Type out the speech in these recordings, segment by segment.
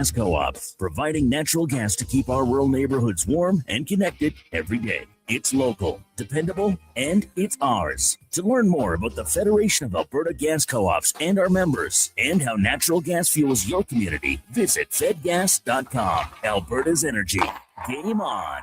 Gas Co-op, providing natural gas to keep our rural neighborhoods warm and connected every day. It's local, dependable, and it's ours. To learn more about the Federation of Alberta Gas Co-ops and our members, and how natural gas fuels your community, visit fedgas.com. Alberta's energy. Game on.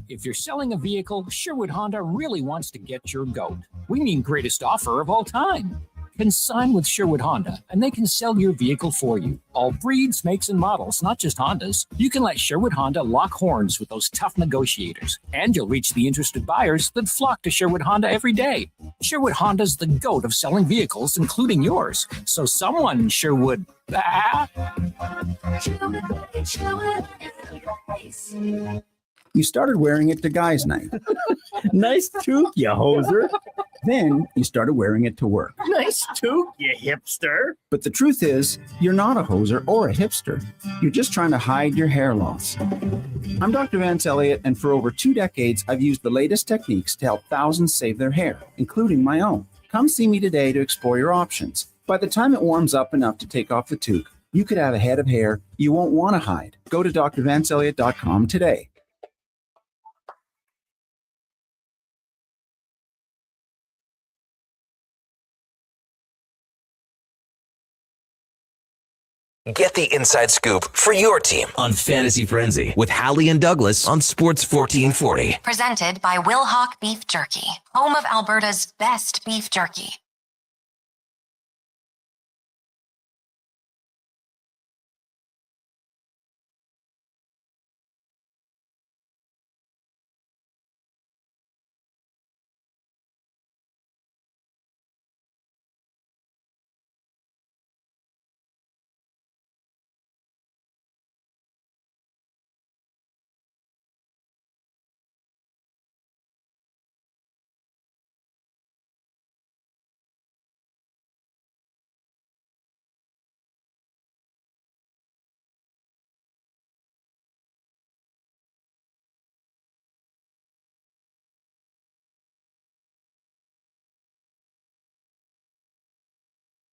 If you're selling a vehicle, Sherwood Honda really wants to get your goat. We mean greatest offer of all time. Consign with Sherwood Honda, and they can sell your vehicle for you. All breeds, makes, and models, not just Hondas. You can let Sherwood Honda lock horns with those tough negotiators, and you'll reach the interested buyers that flock to Sherwood Honda every day. Sherwood Honda's the GOAT of selling vehicles, including yours. So someone sure would... You started wearing it to guys' night. Nice toque, you hoser. Then you started wearing it to work. Nice toque, you hipster. But the truth is, you're not a hoser or a hipster. You're just trying to hide your hair loss. I'm Dr. Vance Elliott, and for over 2 decades, I've used the latest techniques to help thousands save their hair, including my own. Come see me today to explore your options. By the time it warms up enough to take off the toque, you could have a head of hair you won't want to hide. Go to drvanceelliott.com today. Get the inside scoop for your team on Fantasy Frenzy with Halley and Douglas on Sports 1440. Presented by Wilhauk Beef Jerky, home of Alberta's best beef jerky.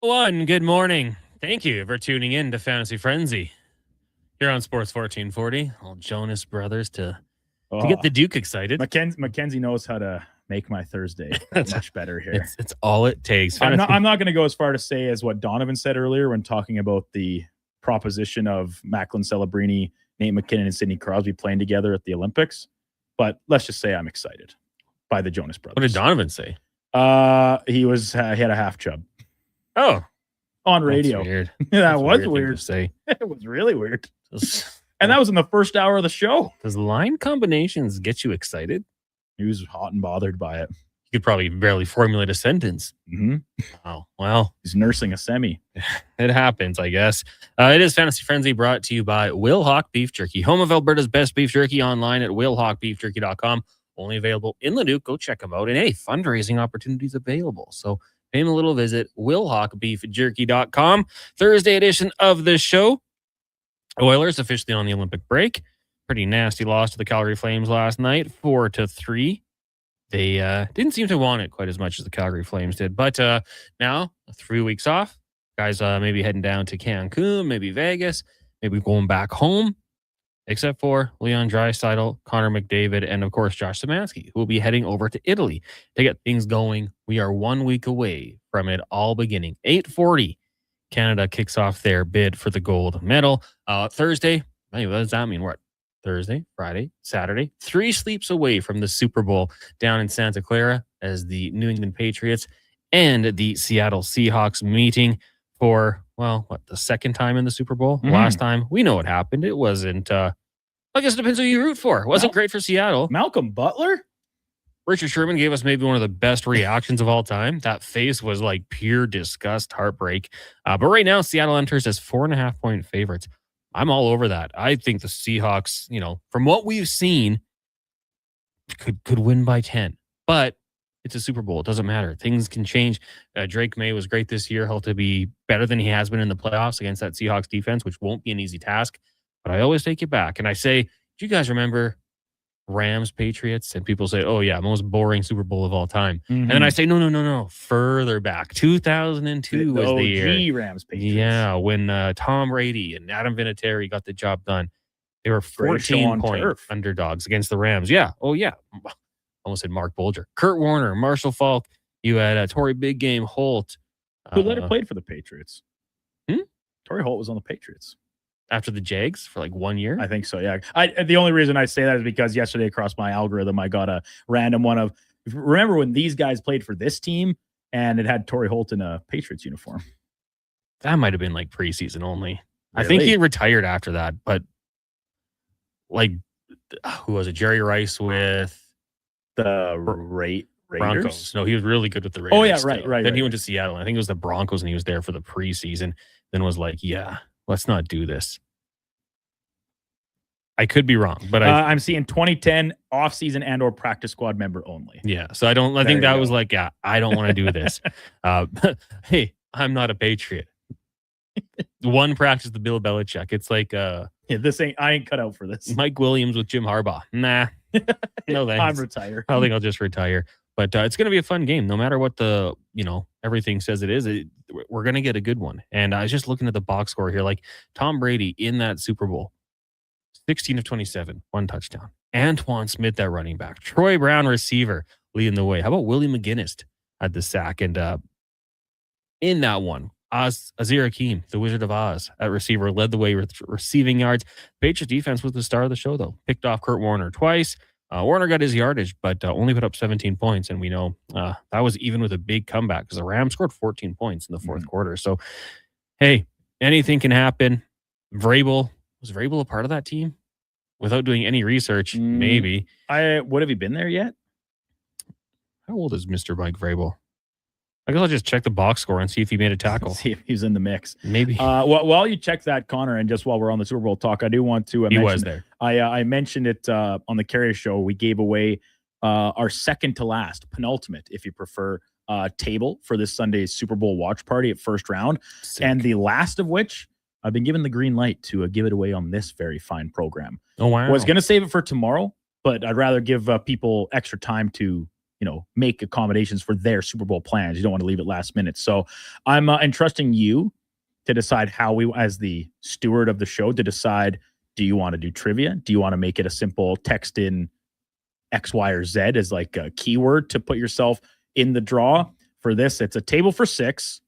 Good morning. Thank you for tuning in to Fantasy Frenzy here on Sports 1440. All Jonas Brothers to get the Duke excited. Mackenzie knows how to make my Thursday much better here. It's all it takes. I'm not going to go as far to say as what Donovan said earlier when talking about the proposition of Macklin Celebrini, Nate McKinnon, and Sidney Crosby playing together at the Olympics. But let's just say I'm excited by the Jonas Brothers. What did Donovan say? He had a half chub. Oh, on radio. That's weird. That was weird to say. It was really weird. And that was in the first hour of the show. Does line combinations get you excited? He was hot and bothered by it. You could probably barely formulate a sentence. Mm-hmm. Oh, well. He's nursing a semi. It happens, I guess. It is Fantasy Frenzy, brought to you by Wilhauk Beef Jerky, home of Alberta's best beef jerky, online at wilhaukbeefjerky.com. Only available in Leduc. Go check them out. And hey, fundraising opportunities available. So pay him a little visit, wilhaukbeefjerky.com. Thursday edition of the show. Oilers officially on the Olympic break. Pretty nasty loss to the Calgary Flames last night, 4-3. They didn't seem to want it quite as much as the Calgary Flames did. But now, 3 weeks off. Guys maybe heading down to Cancun, maybe Vegas, maybe going back home. Except for Leon Draisaitl, Connor McDavid, and of course Josh Szymanski, who will be heading over to Italy to get things going. We are 1 week away from it all beginning. 8:40, Canada kicks off their bid for the gold medal. Thursday, what does that mean? What? Thursday, Friday, Saturday, 3 sleeps away from the Super Bowl down in Santa Clara as the New England Patriots and the Seattle Seahawks meeting for, the second time in the Super Bowl? Mm-hmm. Last time, we know what happened. It wasn't, I guess it depends who you root for. It wasn't great for Seattle. Malcolm Butler? Richard Sherman gave us maybe one of the best reactions of all time. That face was like pure disgust, heartbreak. But right now, Seattle enters as 4.5-point favorites. I'm all over that. I think the Seahawks, from what we've seen, could win by 10. But it's a Super Bowl. It doesn't matter. Things can change. Drake May was great this year. He'll to be better than he has been in the playoffs against that Seahawks defense, which won't be an easy task. But I always take it back. And I say, do you guys remember Rams Patriots, and people say, "Oh yeah, most boring Super Bowl of all time." And then I say, "No, further back, 2002 was the year." Rams Patriots. Yeah, when Tom Brady and Adam Vinatieri got the job done. They were Greatest show 14-point turf. underdogs against the Rams. Yeah. Oh yeah. Almost said Mark Bolger, Kurt Warner, Marshall Faulk. You had Torrey Big Game Holt. Who later played for the Patriots? Hmm? Torrey Holt was on the Patriots. After the Jags for like 1 year? I think so, yeah. The only reason I say that is because yesterday across my algorithm, I got a random one of, remember when these guys played for this team and it had Torrey Holt in a Patriots uniform? That might have been like preseason only. Really? I think he retired after that, but like, who was it? Jerry Rice with the Raiders? Broncos. No, he was really good with the Raiders. Oh, yeah, still. right. Then he went to Seattle. I think it was the Broncos, and he was there for the preseason. Then was like, yeah, let's not do this. I could be wrong, but I'm seeing 2010 offseason and or practice squad member only. Yeah, so I think that was like, yeah, I don't want to do this. Hey, I'm not a Patriot. One practice, the Bill Belichick. It's like I ain't cut out for this. Mike Williams with Jim Harbaugh. Nah, no thanks. I'm retired. I think I'll just retire. But it's going to be a fun game, no matter what the everything says it is. We're going to get a good one. And I was just looking at the box score here, like Tom Brady in that Super Bowl, 16 of 27, 1 touchdown. Antoine Smith, that running back. Troy Brown, receiver, leading the way. How about Willie McGinnis at the sack? And in that one, Azir Hakim, the Wizard of Oz, at receiver, led the way with receiving yards. Patriots defense was the star of the show, though. Picked off Kurt Warner twice. Warner got his yardage, but only put up 17 points. And we know that was even with a big comeback because the Rams scored 14 points in the fourth quarter. So, hey, anything can happen. Was Vrabel a part of that team? Without doing any research, maybe. What have you been there yet? How old is Mr. Mike Vrabel? I guess I'll just check the box score and see if he made a tackle. See if he's in the mix. Maybe. While you check that, Connor, and just while we're on the Super Bowl talk, I do want to he was there. I mentioned it on the Carrier Show. We gave away our second to last, penultimate, if you prefer, table for this Sunday's Super Bowl watch party at first round. Sick. And the last of which I've been given the green light to give it away on this very fine program. Oh, wow. I was going to save it for tomorrow, but I'd rather give people extra time to make accommodations for their Super Bowl plans. You don't want to leave it last minute. So I'm entrusting you to decide how we, as the steward of the show, to decide, do you want to do trivia? Do you want to make it a simple text in X, Y, or Z as like a keyword to put yourself in the draw for this? It's a table for 6,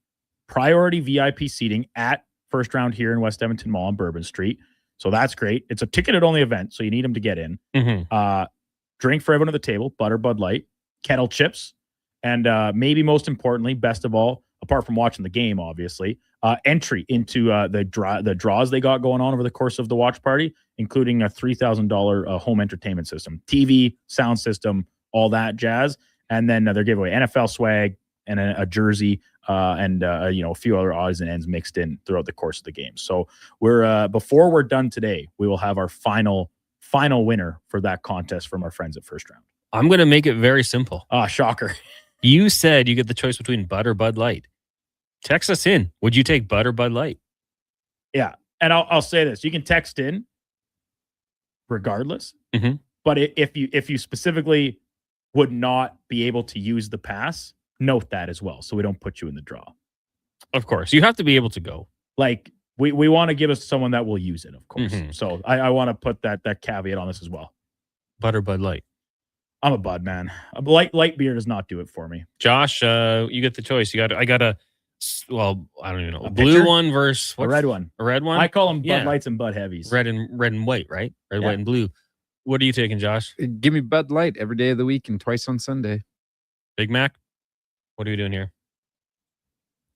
priority VIP seating at first round here in West Edmonton Mall on Bourbon Street. So that's great. It's a ticketed-only event, so you need them to get in. Mm-hmm. Drink for everyone at the table, butter, Bud Light, kettle chips, and maybe most importantly, best of all, apart from watching the game, obviously, entry into the draws they got going on over the course of the watch party, including a $3,000 home entertainment system, TV, sound system, all that jazz. And then they're giving away NFL swag and a jersey and a few other odds and ends mixed in throughout the course of the game. So we're before we're done today, we will have our final winner for that contest from our friends at First Round. I'm going to make it very simple. Shocker. You said you get the choice between Bud or Bud Light. Text us in. Would you take Bud or Bud Light? Yeah. And I'll say this. You can text in regardless. Mm-hmm. But if you specifically would not be able to use the pass, note that as well, so we don't put you in the draw. Of course. You have to be able to go. Like, we want to give us someone that will use it, of course. Mm-hmm. So I want to put that caveat on this as well. Bud or Bud Light? I'm a Bud man. Light beer does not do it for me. Josh, you get the choice. I got I don't even know. A Blue pitcher? one versus A red one. A red one? I call them Bud Yeah. Lights and Bud Heavies. Red and white, right? Red, Yeah. white, and blue. What are you taking, Josh? Give me Bud Light every day of the week and twice on Sunday. Big Mac? What are you doing here?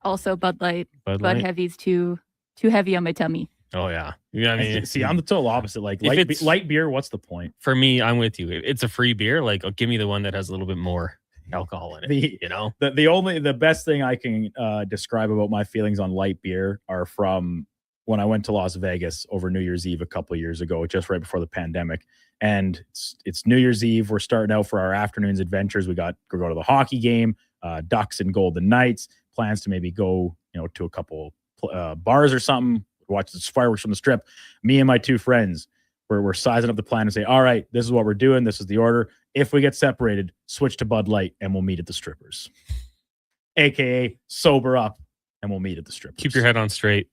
Also Bud Light. Bud Bud Light? Heavy's too heavy on my tummy. Oh, yeah. I mean, See, I'm the total opposite. Like, If light beer, what's the point? for me, I'm with you. It's a free beer. Like, give me the one that has a little bit more alcohol in it. The best thing I can describe about my feelings on light beer are from when I went to Las Vegas over New Year's Eve a couple of years ago, just right before the pandemic. And it's New Year's Eve. We're starting out for our afternoon's adventures. We go to the hockey game, Ducks and Golden Knights. Plans to maybe go, to a couple bars or something. Watch the fireworks from the Strip. Me and my 2 friends, We're sizing up the plan and say, all right, this is what we're doing. This is the order. If we get separated, switch to Bud Light and we'll meet at the strippers. AKA sober up and we'll meet at the strippers. Keep your head on straight.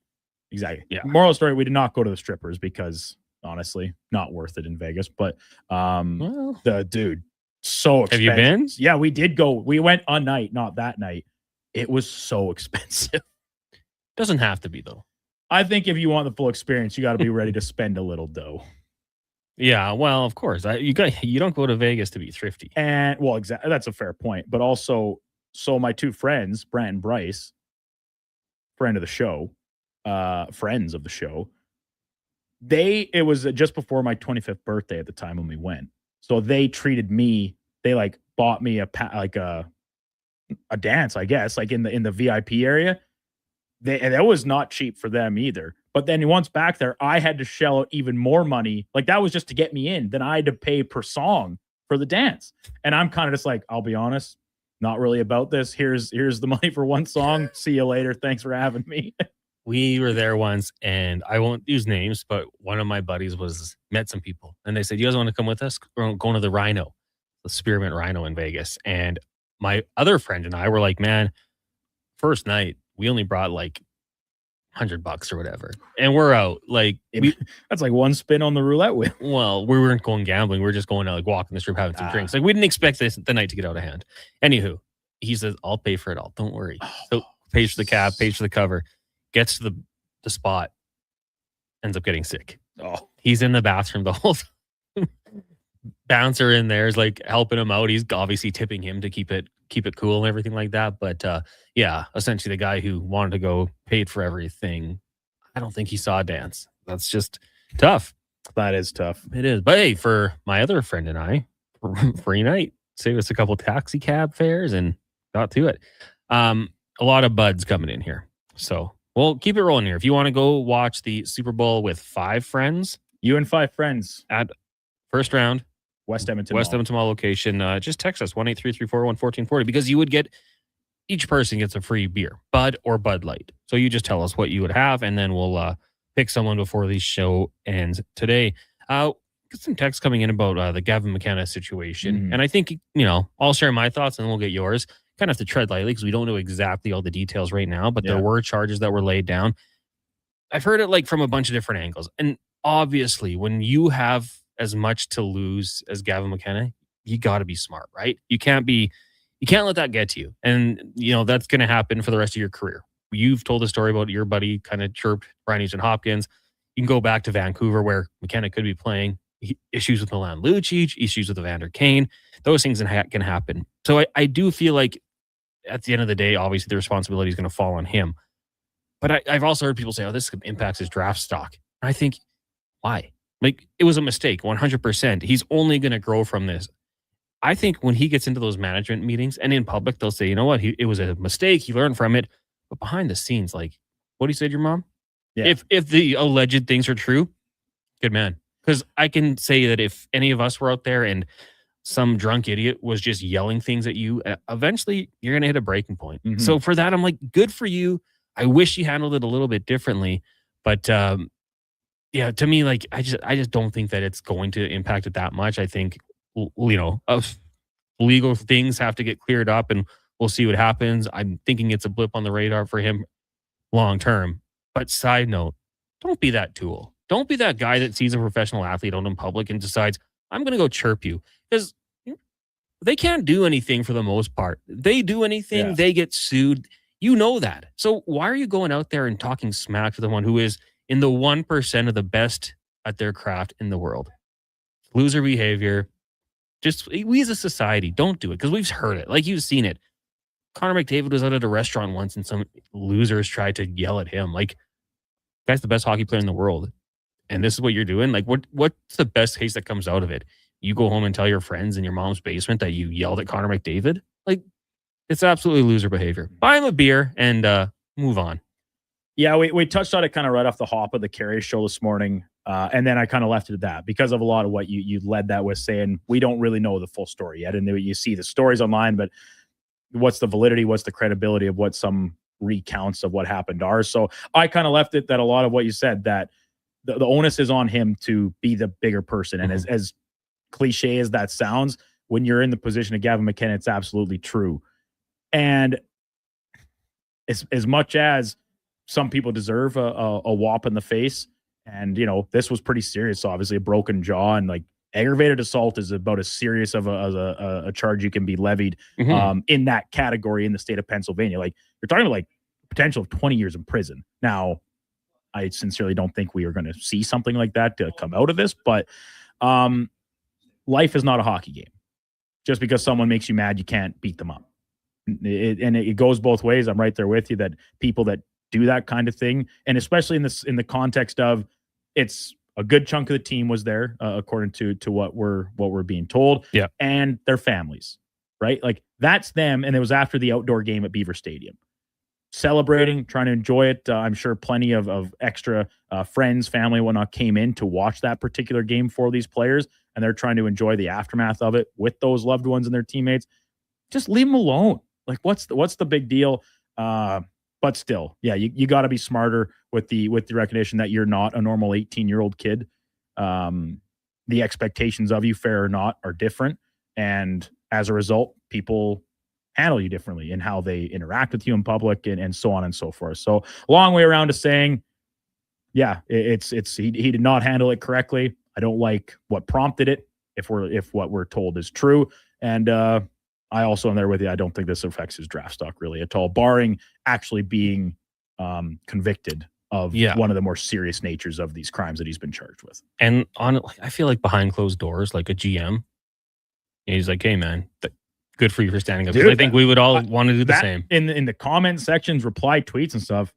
Exactly. Yeah. Moral story, we did not go to the strippers because honestly, not worth it in Vegas. But the dude, so expensive. Have you been? Yeah, we did go. We went a night, not that night. It was so expensive. Doesn't have to be though. I think if you want the full experience, you got to be ready to spend a little dough. Yeah, well, of course. You don't go to Vegas to be thrifty. And well, exactly, that's a fair point. But also, so my two friends, Brant and Bryce, friends of the show, it was just before my 25th birthday at the time when we went. So they treated me. They like bought me a dance, I guess, like in the VIP area. And that was not cheap for them either. But then once back there, I had to shell out even more money. Like that was just to get me in. Then I had to pay per song for the dance. And I'm kind of just like, I'll be honest, not really about this. Here's the money for one song. See you later. Thanks for having me. We were there once, and I won't use names, but one of my buddies met some people, and they said, "You guys want to come with us? We're going to the Rhino, the Spearmint Rhino in Vegas." And my other friend and I were like, "Man, first night we only brought like $100 or whatever, and we're out. Like that's like one spin on the roulette wheel." Well, we weren't going gambling. We were just going to like walking the strip, having some drinks. Like we didn't expect the night to get out of hand. Anywho, he says, "I'll pay for it all. Don't worry." So pays for the cab, pays for the cover, gets to the spot, ends up getting sick. Oh, he's in the bathroom the whole time. Bouncer in there is like helping him out. He's obviously tipping him to keep it cool and everything like that. But yeah, essentially the guy who wanted to go paid for everything. I don't think he saw a dance. That's just tough. That is tough. It is. But hey, for my other friend and I, free night, saved us a couple taxi cab fares and got to it. A lot of buds coming in here. So we'll keep it rolling here. If you want to go watch the Super Bowl with 5 friends. You and 5 friends. At first round. West Edmonton Mall location. Just text us 1-833-341-1440 because you would get, each person gets a free beer, Bud or Bud Light. So you just tell us what you would have, and then we'll pick someone before the show ends today. Got some text coming in about the Gavin McKenna situation. And I think, I'll share my thoughts and then we'll get yours. Kind of have to tread lightly because we don't know exactly all the details right now, but there were charges that were laid down. I've heard it like from a bunch of different angles. And obviously, when you have as much to lose as Gavin McKenna, you got to be smart, right? You can't let that get to you. And, that's going to happen for the rest of your career. You've told a story about your buddy kind of chirped Brian Nugent-Hopkins. You can go back to Vancouver where McKenna could be playing. Issues with Milan Lucic, issues with Evander Kane. Those things can happen. So I do feel like at the end of the day, obviously the responsibility is going to fall on him. But I've also heard people say, this impacts his draft stock. And I think, why? Like, it was a mistake, 100%. He's only going to grow from this. I think when he gets into those management meetings and in public, they'll say, you know what? It was a mistake. He learned from it. But behind the scenes, like, what he said to your mom? Yeah. If the alleged things are true, good man. Because I can say that if any of us were out there and some drunk idiot was just yelling things at you, eventually you're going to hit a breaking point. Mm-hmm. So for that, I'm like, good for you. I wish you handled it a little bit differently. But yeah, to me, like, I just don't think that it's going to impact it that much. I think, legal things have to get cleared up and we'll see what happens. I'm thinking it's a blip on the radar for him long term. But side note, don't be that tool. Don't be that guy that sees a professional athlete out in public and decides, I'm going to go chirp you. Because they can't do anything for the most part. They do anything, they get sued. You know that. So why are you going out there and talking smack to the one who is in the 1% of the best at their craft in the world? Loser behavior. Just, we as a society, don't do it because we've heard it. Like, you've seen it. Connor McDavid was out at a restaurant once and some losers tried to yell at him. Like, guy's the best hockey player in the world. And this is what you're doing? Like, what's the best case that comes out of it? You go home and tell your friends in your mom's basement that you yelled at Connor McDavid? Like, it's absolutely loser behavior. Buy him a beer and move on. Yeah, we touched on it kind of right off the hop of the Carey show this morning. And then I kind of left it at that because of a lot of what you led that with, saying we don't really know the full story yet. And you see the stories online, but what's the validity? What's the credibility of what some recounts of what happened are? So I kind of left it that a lot of what you said, that the onus is on him to be the bigger person. And as cliche as that sounds, when you're in the position of Gavin McKenna, it's absolutely true. And as much as some people deserve a whop in the face, and this was pretty serious. So obviously a broken jaw, and like aggravated assault is about as serious of a charge you can be levied in that category in the state of Pennsylvania. Like you're talking about like potential of 20 years in prison. Now, I sincerely don't think we are going to see something like that to come out of this, but life is not a hockey game. Just because someone makes you mad, you can't beat them up. It goes both ways. I'm right there with you that people that do that kind of thing, and especially in the context of it's a good chunk of the team was there, according to what we're being told, and their families, right? Like that's them, and it was after the outdoor game at Beaver Stadium. Celebrating, trying to enjoy it. I'm sure plenty of extra friends, family, whatnot came in to watch that particular game for these players, and they're trying to enjoy the aftermath of it with those loved ones and their teammates. Just leave them alone. Like, what's the big deal? But still, yeah, you got to be smarter with the recognition that you're not a normal 18-year-old kid. The expectations of you, fair or not, are different, and as a result, people handle you differently in how they interact with you in public and so on and so forth. So a long way around to saying, yeah, he did not handle it correctly. I don't like what prompted it if what we're told is true. And I also am there with you. I don't think this affects his draft stock really at all, barring actually being convicted of one of the more serious natures of these crimes that he's been charged with. And I feel like behind closed doors, like a GM, he's like, hey man, good for you for standing up. Dude, I think we would all want to do the same. In the comment sections, reply tweets and stuff,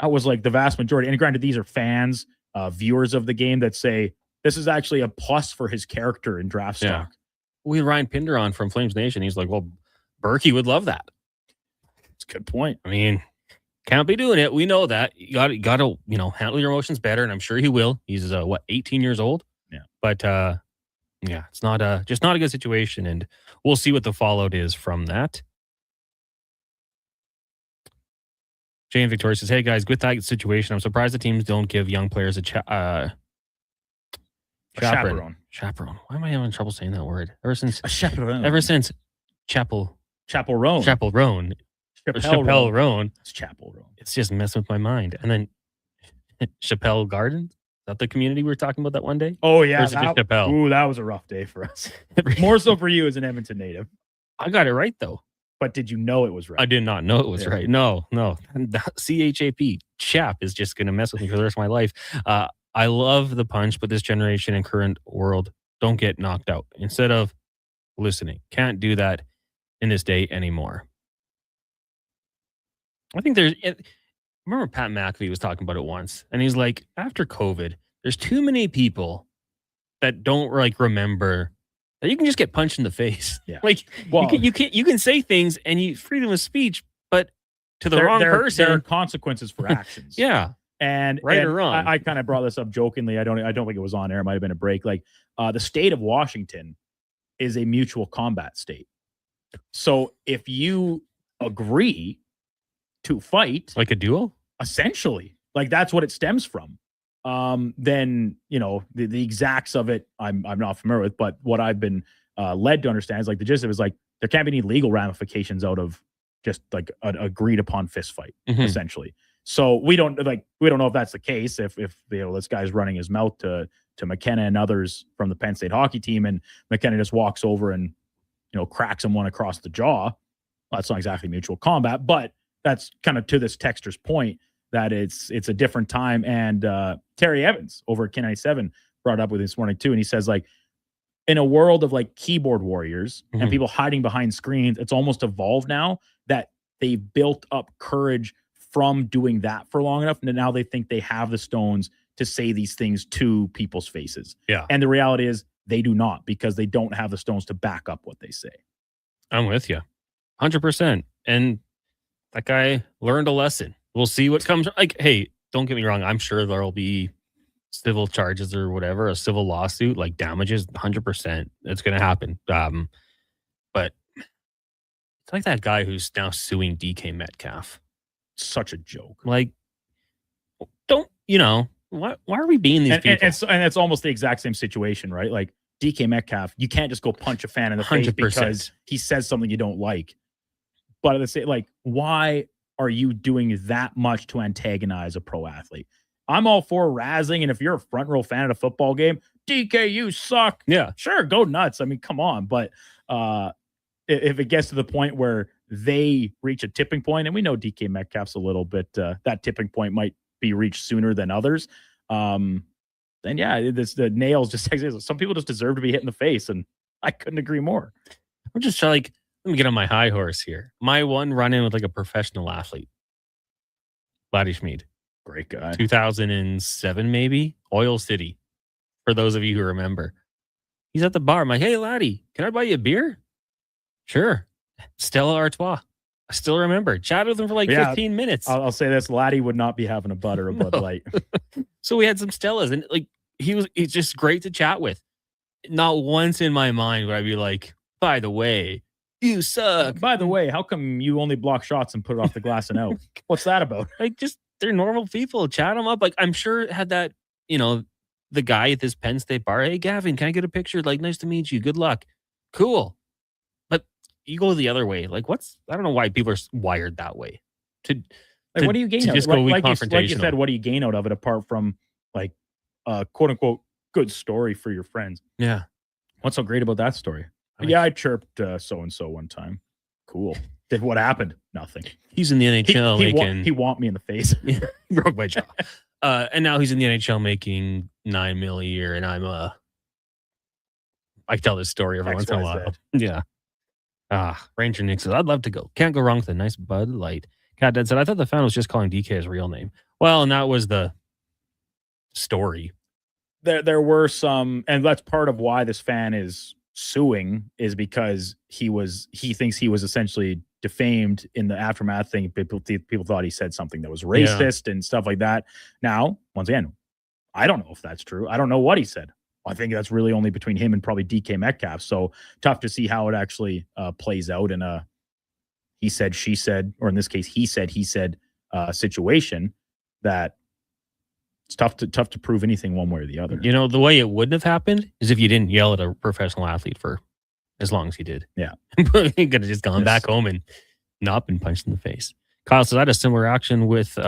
that was like the vast majority. And granted, these are fans, viewers of the game that say this is actually a plus for his character in draft stock. We had Ryan Pinder on from Flames Nation. He's like, well, Berkey would love that. It's a good point. I mean, can't be doing it. We know that. You got to handle your emotions better, and I'm sure he will. He's 18 years old? Yeah. But it's not just not a good situation, and we'll see what the fallout is from that. Jay and Victoria says, hey guys, with that situation, I'm surprised the teams don't give young players a chaperone. Chaperone. Why am I having trouble saying that word? Ever since Chapel Roan. Chappelle Roan. It's Chapel Roan. It's just messing with my mind. And then Chappelle Gardens. Is that the community we were talking about that one day? Oh yeah. Or is it just Chappelle? Ooh, that was a rough day for us. More so for you as an Edmonton native. I got it right though. But did you know it was right? I did not know it was right. No. CHAP, chap, is just going to mess with me for the rest of my life. I love the punch, but this generation and current world don't get knocked out. Instead of listening, can't do that in this day anymore. I think remember Pat McAfee was talking about it once, and he's like, after COVID, there's too many people that don't remember that you can just get punched in the face. Yeah. You can say things and you freedom of speech, but to the wrong person, there are consequences for actions. Yeah. And or wrong. I kind of brought this up jokingly. I don't think it was on air. It might have been a break. Like the state of Washington is a mutual combat state. So if you agree to fight, like a duel, essentially, like that's what it stems from. Then the exacts of it I'm not familiar with, but what I've been led to understand is like the gist of it is like there can't be any legal ramifications out of just like an agreed upon fist fight, essentially. So we don't know if that's the case. If this guy's running his mouth to McKenna and others from the Penn State hockey team, and McKenna just walks over and cracks him one across the jaw. Well, that's not exactly mutual combat, but that's kind of to this texter's point that it's a different time. And Terry Evans over at K97 brought up with this morning too, and he says like in a world of like keyboard warriors and people hiding behind screens, it's almost evolved now that they've built up courage from doing that for long enough, and now they think they have the stones to say these things to people's faces. Yeah. And the reality is they do not, because they don't have the stones to back up what they say. I'm with you 100%. And that guy learned a lesson. We'll see what comes. Like, hey, don't get me wrong. I'm sure there'll be civil charges or whatever, a civil lawsuit, like damages, 100%. It's going to happen. But it's like that guy who's now suing DK Metcalf. Such a joke. Like, why are we being these people? And it's almost the exact same situation, right? Like DK Metcalf, you can't just go punch a fan in the face 100%. because he says something you don't like. But at the same, like, why are you doing that much to antagonize a pro athlete? I'm all for razzing, and if you're a front row fan at a football game, DK, you suck. Yeah, sure, go nuts. I mean, come on. But if it gets to the point where they reach a tipping point, and we know DK Metcalf's a little bit, that tipping point might be reached sooner than others. Then yeah, the nails just, some people just deserve to be hit in the face, and I couldn't agree more. I'm just like, let me get on my high horse here. My one run in with like a professional athlete, Laddie Schmid. Great guy. 2007, maybe. Oil City. For those of you who remember. He's at the bar. I'm like, hey, Laddie, can I buy you a beer? Sure. Stella Artois. I still remember. Chatted with him for like 15 minutes. I'll say this. Laddie would not be having a Bud or a Bud Light. So we had some Stellas, and like he's just great to chat with. Not once in my mind would I be like, by the way, you suck. By the way, how come you only block shots and put it off the glass and out? What's that about? Like, just, they're normal people. Chat them up. Like, I'm sure it had that, the guy at this Penn State bar. Hey, Gavin, can I get a picture? Like, nice to meet you. Good luck. Cool. But you go the other way. Like, I don't know why people are wired that way. What do you gain out of it? Just go like you confrontational. said, what do you gain out of it apart from like quote unquote good story for your friends? Yeah. What's so great about that story? I chirped so and so one time. Cool. What happened? Nothing. He's in the NHL he want me in the face. He broke my jaw. And now he's in the NHL making $9 million a year, and I tell this story every once in a while. Yeah. Ranger Nick says, I'd love to go. Can't go wrong with a nice Bud Light. Cat Dad said, I thought the fan was just calling DK his real name. Well, and that was the story. There were some, and that's part of why this fan is suing, is because he thinks he was essentially defamed in the aftermath thing. People thought he said something that was racist and stuff like that. Now, once again, I don't know if that's true. I don't know what he said. I think that's really only between him and probably DK Metcalf. So tough to see how it actually plays out in a he said, she said, or in this case, he said situation that it's tough to prove anything one way or the other. The way it wouldn't have happened is if you didn't yell at a professional athlete for as long as he did. Yeah. He could have just gone back home and not been punched in the face. Kyle says, I had a similar interaction with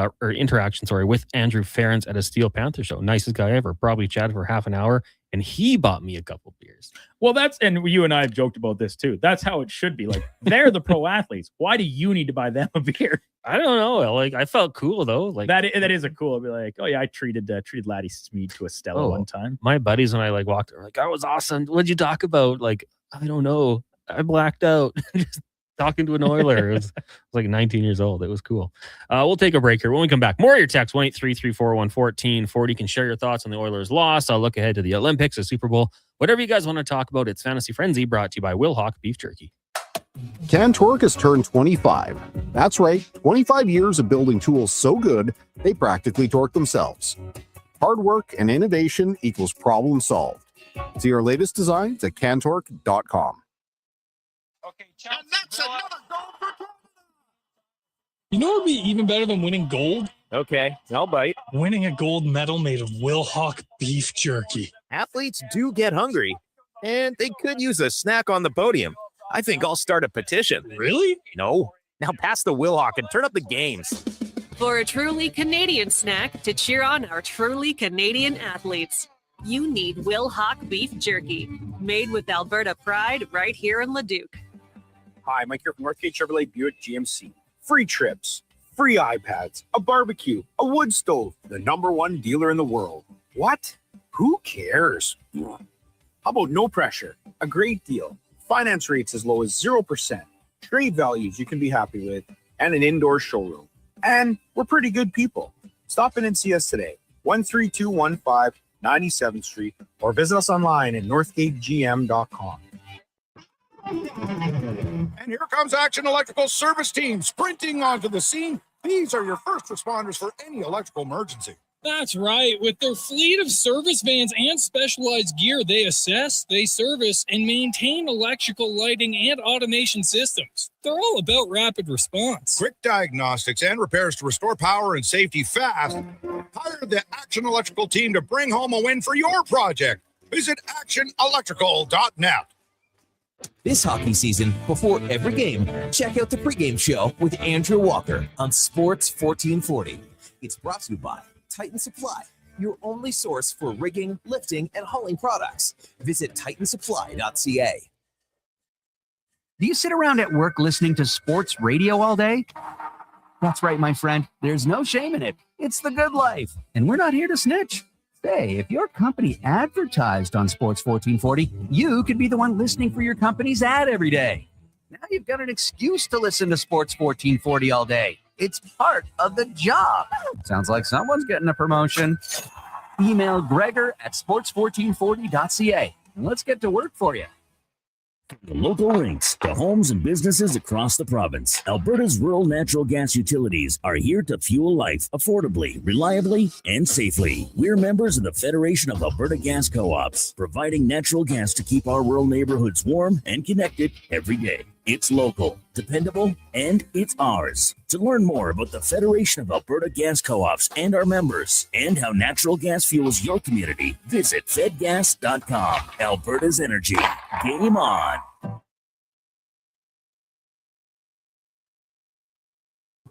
Andrew Ferentz at a Steel Panther show. Nicest guy ever. Probably chatted for half an hour, and he bought me a couple beers. Well, and you and I have joked about this too. That's how it should be. Like, they're the pro athletes. Why do you need to buy them a beer? I don't know. Like, I felt cool though. Like that is a cool. I'll be like, oh yeah, I treated Laddie Schmid to a Stella one time. My buddies, when I walked, were like, that was awesome. What'd you talk about? Like, I don't know. I blacked out. Just talking to an Oiler. I was like 19 years old. It was cool. We'll take a break here. When we come back, more of your text, 1-833-401-1440. You can share your thoughts on the Oilers' loss. I'll look ahead to the Olympics, the Super Bowl, whatever you guys want to talk about. It's Fantasy Frenzy, brought to you by Will Hawk Beef Jerky. Cantork has turned 25. That's right, 25 years of building tools so good, they practically torque themselves. Hard work and innovation equals problem solved. See our latest designs at cantork.com. Okay, and that's another goal for Canada. You know what would be even better than winning gold? Okay, I'll bite. Winning a gold medal made of Will Hawk beef jerky. Athletes do get hungry, and they could use a snack on the podium. I think I'll start a petition. Really? No. Now pass the Will Hawk and turn up the games. For a truly Canadian snack to cheer on our truly Canadian athletes, you need Will Hawk beef jerky, made with Alberta pride right here in Leduc. Hi, Mike here from Northgate Chevrolet Buick GMC. Free trips, free iPads, a barbecue, a wood stove, the #1 dealer in the world. What? Who cares? How about no pressure, a great deal, finance rates as low as 0%, trade values you can be happy with, and an indoor showroom. And we're pretty good people. Stop in and see us today, 13215 97th Street, or visit us online at northgategm.com. And here comes Action Electrical Service Team sprinting onto the scene. These are your first responders for any electrical emergency. That's right. With their fleet of service vans and specialized gear, they assess, they service, and maintain electrical, lighting, and automation systems. They're all about rapid response. Quick diagnostics and repairs to restore power and safety fast. Hire the Action Electrical team to bring home a win for your project. Visit actionelectrical.net. This hockey season, before every game, check out the pregame show with Andrew Walker on Sports 1440. It's brought to you by Titan Supply, your only source for rigging, lifting, and hauling products. Visit titansupply.ca. Do you sit around at work listening to sports radio all day? That's right, my friend. There's no shame in it. It's the good life. And we're not here to snitch. Hey, if your company advertised on Sports 1440, you could be the one listening for your company's ad every day. Now you've got an excuse to listen to Sports 1440 all day. It's part of the job. Sounds like someone's getting a promotion. Email Gregor at sports1440.ca and let's get to work for you. The local links to homes and businesses across the province. Alberta's rural natural gas utilities are here to fuel life affordably, reliably, and safely. We're members of the Federation of Alberta Gas Co-ops, providing natural gas to keep our rural neighborhoods warm and connected every day. It's local, dependable, and it's ours. To learn more about the Federation of Alberta Gas Co-ops and our members, and how natural gas fuels your community, visit fedgas.com. Alberta's energy. Game on.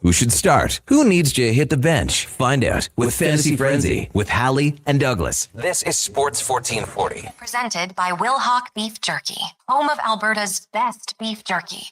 Who should start? Who needs to hit the bench? Find out with Fantasy Frenzy with Halley and Douglas. This is Sports 1440. Presented by Will Hawk Beef Jerky, home of Alberta's best beef jerky.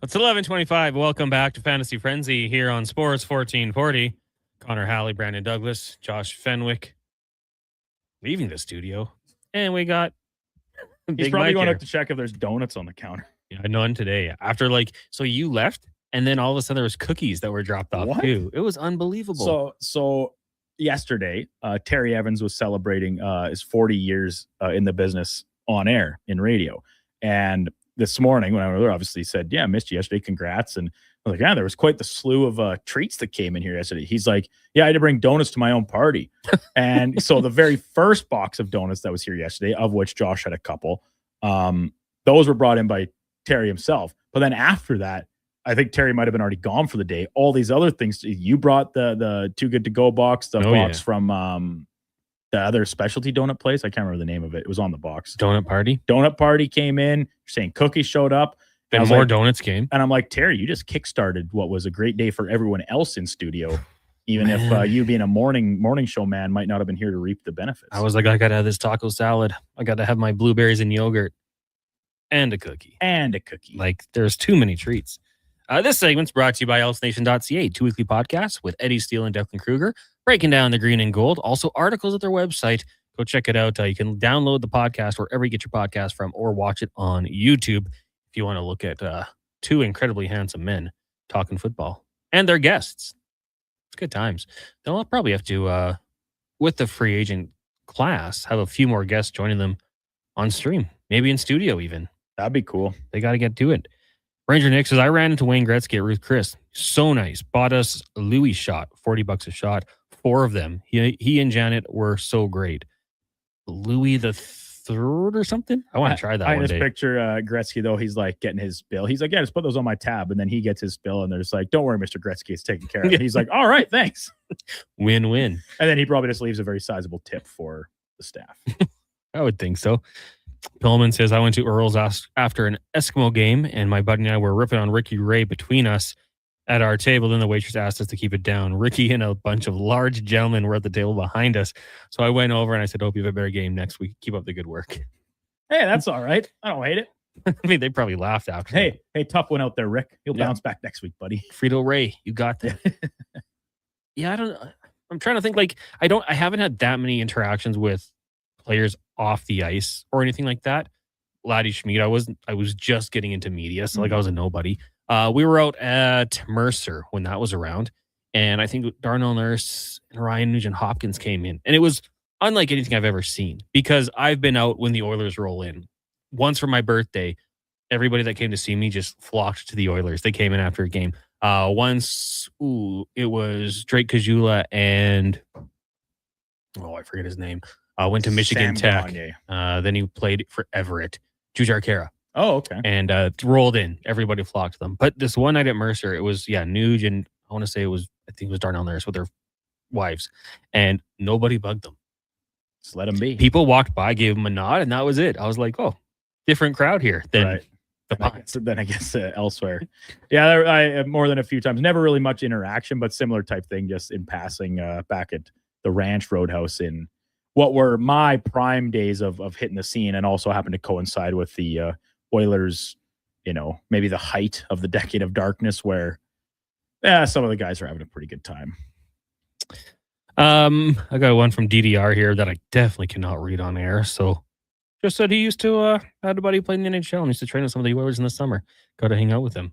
It's 11:25. Welcome back to Fantasy Frenzy here on Sports 1440. Connor Halley, Brandon Douglas, Josh Fenwick leaving the studio. And we got He's probably going up to check if there's donuts on the counter. Yeah, none today. After so you left and then all of a sudden there was cookies that were dropped off too. It was unbelievable. So yesterday, Terry Evans was celebrating his 40 years in the business on air in radio. And this morning when I was there, obviously said, yeah, I missed you yesterday. Congrats. And I was like, yeah, there was quite the slew of treats that came in here yesterday. He's like, yeah, I had to bring donuts to my own party. And so the very first box of donuts that was here yesterday, of which Josh had a couple, those were brought in by Terry himself. But then after that, I think Terry might have been already gone for the day. All these other things, you brought the Too Good to Go box, the box from the other specialty donut place. I can't remember the name of it. It was on the box. Donut Party came in. You're saying cookies showed up. Then more donuts came. And I'm like, Terry, you just kickstarted what was a great day for everyone else in studio. Even if you being a morning show man might not have been here to reap the benefits. I was like, I got to have this taco salad. I got to have my blueberries and yogurt and a cookie. Like there's too many treats. This segment's brought to you by elfsnation.ca, 2 weekly podcasts with Eddie Steele and Declan Kruger, breaking down the green and gold. Also articles at their website. Go check it out. You can download the podcast wherever you get your podcast from or watch it on YouTube if you want to look at two incredibly handsome men talking football and their guests. It's good times. They'll probably have to, with the free agent class, have a few more guests joining them on stream, maybe in studio even. That'd be cool. They got to get to it. Ranger Nick says, I ran into Wayne Gretzky at Ruth Chris. So nice. Bought us a Louis shot, $40 a shot. 4 of them. He and Janet were so great. Louis the Third or something? I want to try that I one just day. picture Gretzky, though. He's like getting his bill. He's like, yeah, just put those on my tab. And then he gets his bill and they're just like, don't worry, Mr. Gretzky, it's taken care of. And he's like, all right, thanks. Win-win. And then he probably just leaves a very sizable tip for the staff. I would think so. Pillman says, I went to Earl's after an Eskimo game, and my buddy and I were ripping on Ricky Ray between us. at our table. Then the waitress asked us to keep it down. Ricky and a bunch of large gentlemen were at the table behind us. So I went over and I said, hope you have a better game next week. Keep up the good work. Hey, that's all right. I don't hate it. I mean, they probably laughed after. Hey, tough one out there, Rick. You'll bounce back next week, buddy. Frito Ray, you got that. Yeah, I'm trying to think. Like, I haven't had that many interactions with players off the ice or anything like that. Laddie Schmid, I was just getting into media, so like I was a nobody. We were out at Mercer when that was around, and I think Darnell Nurse and Ryan Nugent-Hopkins came in, and it was unlike anything I've ever seen because I've been out when the Oilers roll in. Once for my birthday, everybody that came to see me just flocked to the Oilers. They came in after a game. Once, it was Drake Kajula and I forget his name. Went to Michigan Sam Tech. Then he played for Everett. Jujar Kara. Oh, okay. And rolled in. Everybody flocked to them. But this one night at Mercer, it was Nuge and I want to say I think it was Darnell Nurse with their wives, and nobody bugged them. Just let them be. People walked by, gave them a nod, and that was it. I was like, oh, different crowd here than the Pines. Then I guess elsewhere. Yeah, I more than a few times. Never really much interaction, but similar type thing, just in passing back at the Ranch Roadhouse in what were my prime days of hitting the scene, and also happened to coincide with the Oilers, maybe the height of the decade of darkness where some of the guys are having a pretty good time. I got one from DDR here that I definitely cannot read on air. So just said he used to had a buddy playing in the NHL and used to train with some of the Oilers in the summer. Got to hang out with him.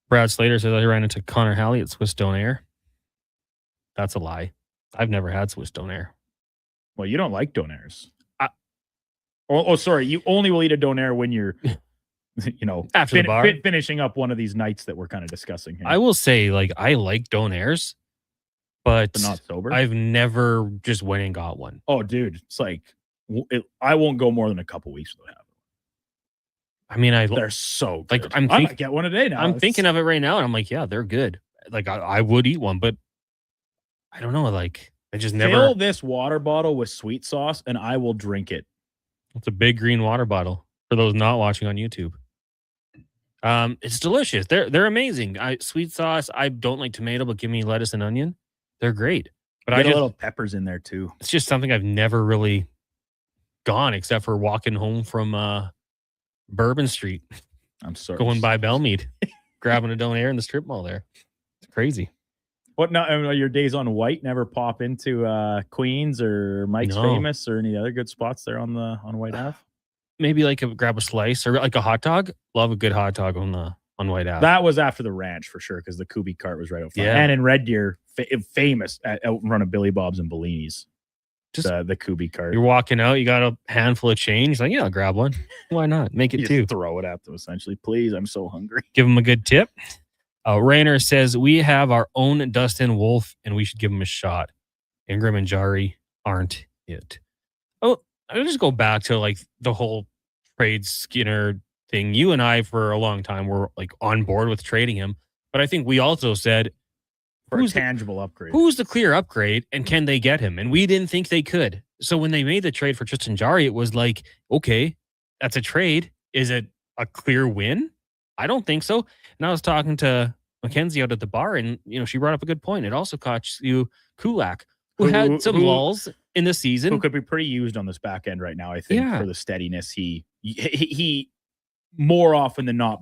Brad Slater says I ran into Connor Halley at Swiss Donair. That's a lie. I've never had Swiss Donair. Well, you don't like Donairs. Sorry. You only will eat a Donair when you're, after the bar, finishing up one of these nights that we're kind of discussing here. I will say, I like Donairs, but not sober. I've never just went and got one. Oh, dude, it's like I won't go more than a couple weeks without having. I mean, they're so good. I might get one a day now. I'm thinking of it right now, and I'm like, yeah, they're good. Like I would eat one, but I don't know. Like I just never. Fill this water bottle with sweet sauce, and I will drink it. It's a big green water bottle for those not watching on YouTube. It's delicious. They're amazing. Sweet sauce. I don't like tomato, but give me lettuce and onion. They're great. But Get a little peppers in there too. It's just something I've never really gone except for walking home from Bourbon Street. I'm sorry. Going by Belmead, grabbing a Donair in the strip mall there. It's crazy. What now? Your days on White never pop into Queens or Mike's Famous or any other good spots there on White Ave? Maybe grab a slice or like a hot dog. Love a good hot dog on White Ave. That was after the ranch for sure because the Kubi cart was right out front. Yeah. And in Red Deer, famous out in front of Billy Bob's and Bellini's. Just the Kubi cart. You're walking out, you got a handful of change. Like, yeah, I'll grab one. Why not? Make it You two. just throw it at them essentially. Please, I'm so hungry. Give them a good tip. Rainer says we have our own Dustin Wolf and we should give him a shot. Ingram and Jari aren't it. Oh, I'll just go back to the whole trade Skinner thing. You and I for a long time were on board with trading him, but I think we also said for a tangible upgrade. Who's the clear upgrade and can they get him? And we didn't think they could. So when they made the trade for Tristan Jari, it was like, okay, that's a trade. Is it a clear win? I don't think so. And I was talking to Mackenzie out at the bar, and she brought up a good point. It also cost you Kulak, who had some lulls in the season, who could be pretty used on this back end right now. I think for the steadiness he more often than not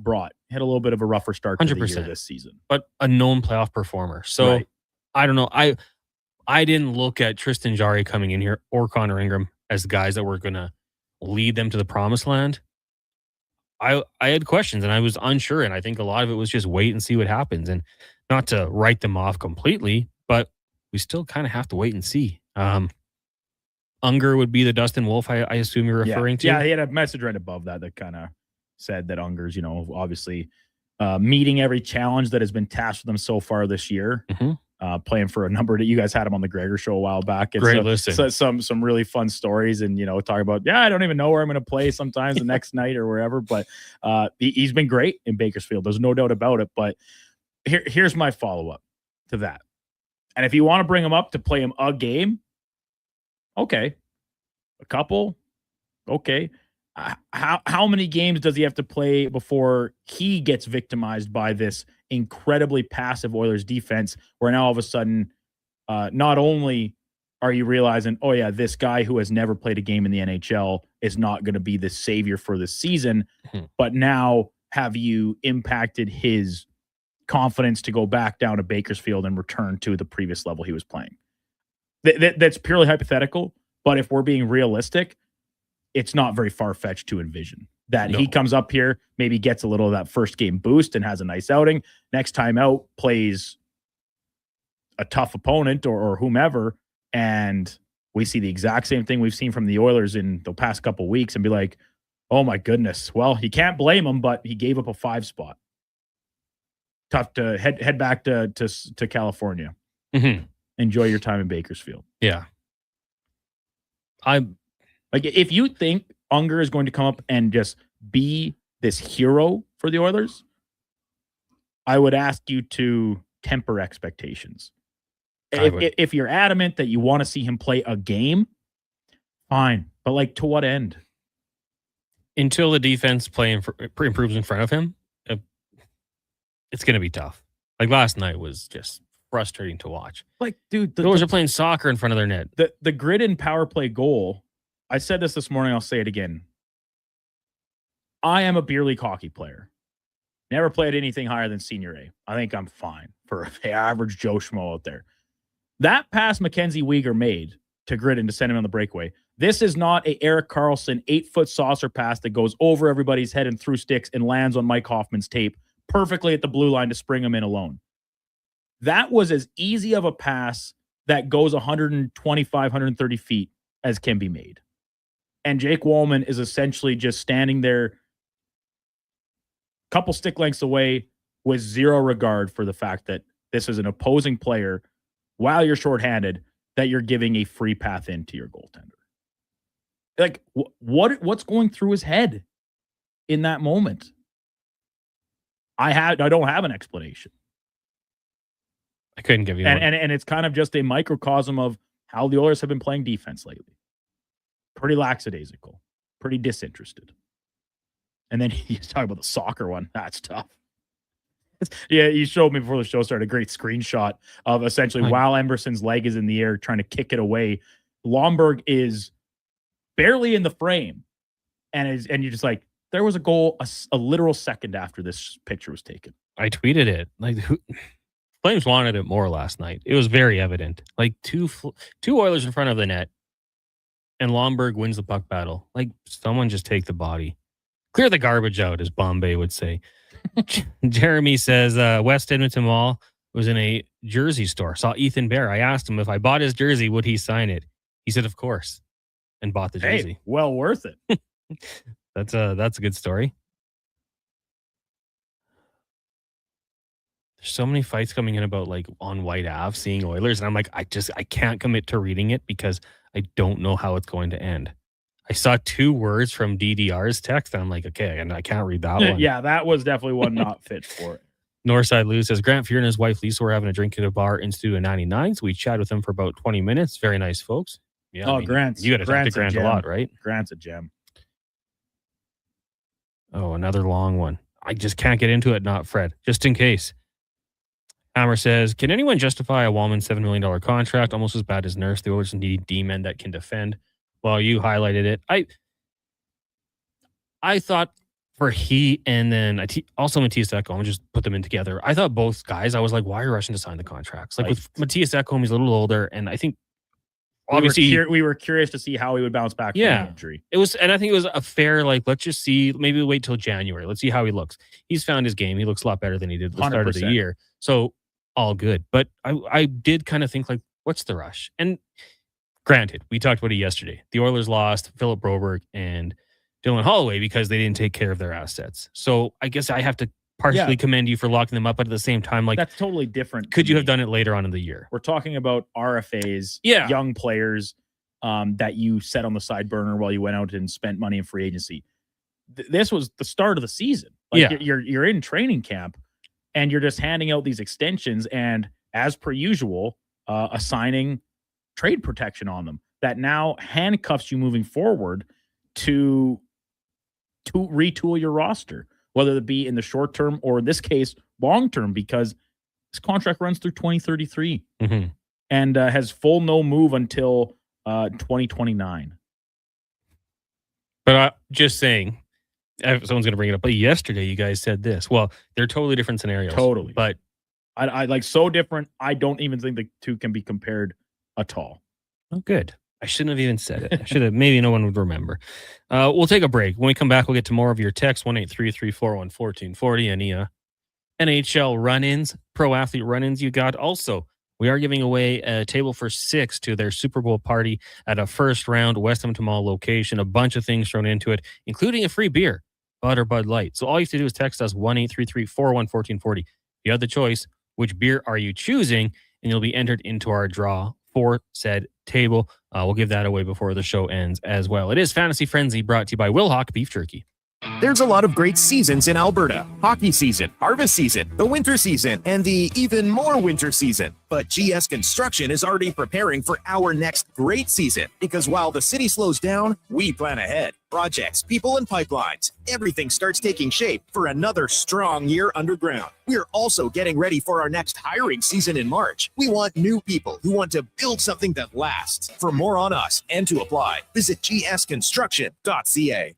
had a little bit of a rougher start to the year this season, but a known playoff performer. So I don't know. I didn't look at Tristan Jari coming in here or Connor Ingram as the guys that were going to lead them to the promised land. I had questions and I was unsure. And I think a lot of it was just wait and see what happens, and not to write them off completely, but we still kind of have to wait and see. Unger would be the Dustin Wolf, I assume you're referring to. Yeah, he had a message right above that kind of said that Unger's, obviously meeting every challenge that has been tasked with them so far this year. Playing for a number that you guys had him on the Gregor show a while back. And great listen. So some really fun stories and, talk about, I don't even know where I'm going to play sometimes the next night or wherever, but he's been great in Bakersfield. There's no doubt about it. But here's my follow-up to that. And if you want to bring him up to play him a game, okay. A couple, okay. How many games does he have to play before he gets victimized by this incredibly passive Oilers defense, where now all of a sudden, not only are you realizing, oh yeah, this guy who has never played a game in the NHL is not going to be the savior for this season, but now have you impacted his confidence to go back down to Bakersfield and return to the previous level he was playing. That's purely hypothetical, but if we're being realistic, it's not very far-fetched to envision that he comes up here, maybe gets a little of that first game boost and has a nice outing. Next time out, plays a tough opponent or whomever, and we see the exact same thing we've seen from the Oilers in the past couple weeks and be like, oh my goodness. Well, you can't blame him, but he gave up a 5 spot. Tough to head back to California. Enjoy your time in Bakersfield. Yeah. If you think Unger is going to come up and just be this hero for the Oilers, I would ask you to temper expectations. If you're adamant that you want to see him play a game, fine. But to what end? Until the defense improves in front of him, it's going to be tough. Last night was just frustrating to watch. Dude, the Oilers are playing soccer in front of their net. The grid and power play goal, I said this morning, I'll say it again. I am a beer league hockey player. Never played anything higher than senior A. I think I'm fine for the average Joe Schmo out there. That pass Mackenzie Weegar made to Gridden to send him on the breakaway. This is not a Erik Karlsson 8-foot saucer pass that goes over everybody's head and through sticks and lands on Mike Hoffman's tape perfectly at the blue line to spring him in alone. That was as easy of a pass that goes 125, 130 feet as can be made. And Jake Wallman is essentially just standing there couple stick lengths away with zero regard for the fact that this is an opposing player while you're shorthanded, that you're giving a free path into your goaltender. What's going through his head in that moment? I don't have an explanation. I couldn't give you one. And it's kind of just a microcosm of how the Oilers have been playing defense lately. Pretty lackadaisical, pretty disinterested. And then he's talking about the soccer one. That's tough. Yeah, you showed me before the show started a great screenshot of essentially while Emberson's leg is in the air trying to kick it away, Lomberg is barely in the frame. And you're just like, there was a goal a literal second after this picture was taken. I tweeted it. Flames wanted it more last night. It was very evident. Two Oilers in front of the net, and Lomberg wins the puck battle. Someone just take the body. Clear the garbage out, as Bombay would say. Jeremy says, West Edmonton Mall was in a jersey store. Saw Ethan Bear. I asked him if I bought his jersey, would he sign it? He said, of course, and bought the jersey. Hey, well worth it. That's a good story. There's so many fights coming in about on White Ave seeing Oilers, and I'm I can't commit to reading it because I don't know how it's going to end. I saw 2 words from DDR's text, and I'm like, okay, and I can't read that one. Yeah, that was definitely one not fit for it. Northside Lou says, Grant Fuhr and his wife Lisa were having a drink at a bar in Studio 99, so we chatted with them for about 20 minutes. Very nice folks. Yeah, Grant's. You got to talk to Grant a lot, right? Grant's a gem. Oh, another long one. I just can't get into it, not Fred, just in case. Hammer says, can anyone justify a Wallman $7 million contract? Almost as bad as Nurse. The Oilers need D-men that can defend. Well, you highlighted it. I thought for he and then also Matthias Ekholm, I'm just put them in together. I thought both guys, I was like, why are you rushing to sign the contracts? With Matthias Ekholm, he's a little older, and I think obviously we were curious to see how he would bounce back from the injury. It was, and I think it was a fair, let's just see, maybe we'll wait till January. Let's see how he looks. He's found his game. He looks a lot better than he did at the start of the year. So all good. But I did kind of think what's the rush? And granted, we talked about it yesterday. The Oilers lost Philip Broberg and Dylan Holloway because they didn't take care of their assets. So I guess I have to partially commend you for locking them up, but at the same time, that's totally different. Could you have done it later on in the year? We're talking about RFAs, young players that you set on the side burner while you went out and spent money in free agency. This was the start of the season. You're in training camp and you're just handing out these extensions and, as per usual, assigning trade protection on them that now handcuffs you moving forward to retool your roster. whether it be in the short term or in this case, long term, because this contract runs through 2033 and has full no move until 2029. But just saying, if someone's going to bring it up. But yesterday, you guys said this. Well, they're totally different scenarios. Totally. But I like so different. I don't even think the two can be compared at all. Oh, good. I shouldn't have even said it. I should have. Maybe no one would remember. We'll take a break. When we come back, we'll get to more of your text. 1-833-401-1440. Any NHL run-ins, pro athlete run-ins you got. Also, we are giving away a table for 6 to their Super Bowl party at a first-round West Edmonton Mall location. A bunch of things thrown into it, including a free beer, Bud or Bud Light. So all you have to do is text us 1-833-401-1440. You have the choice. Which beer are you choosing? And you'll be entered into our draw for said table. We'll give that away before the show ends as well. It is Fantasy Frenzy, brought to you by Wilhauk Beef Jerky. There's a lot of great seasons in Alberta. Hockey season, harvest season, the winter season, and the even more winter season. But GS Construction is already preparing for our next great season, because while the city slows down, we plan ahead. Projects, people, and pipelines. Everything starts taking shape for another strong year underground. We're also getting ready for our next hiring season in March. We want new people who want to build something that lasts. For more on us and to apply, visit gsconstruction.ca.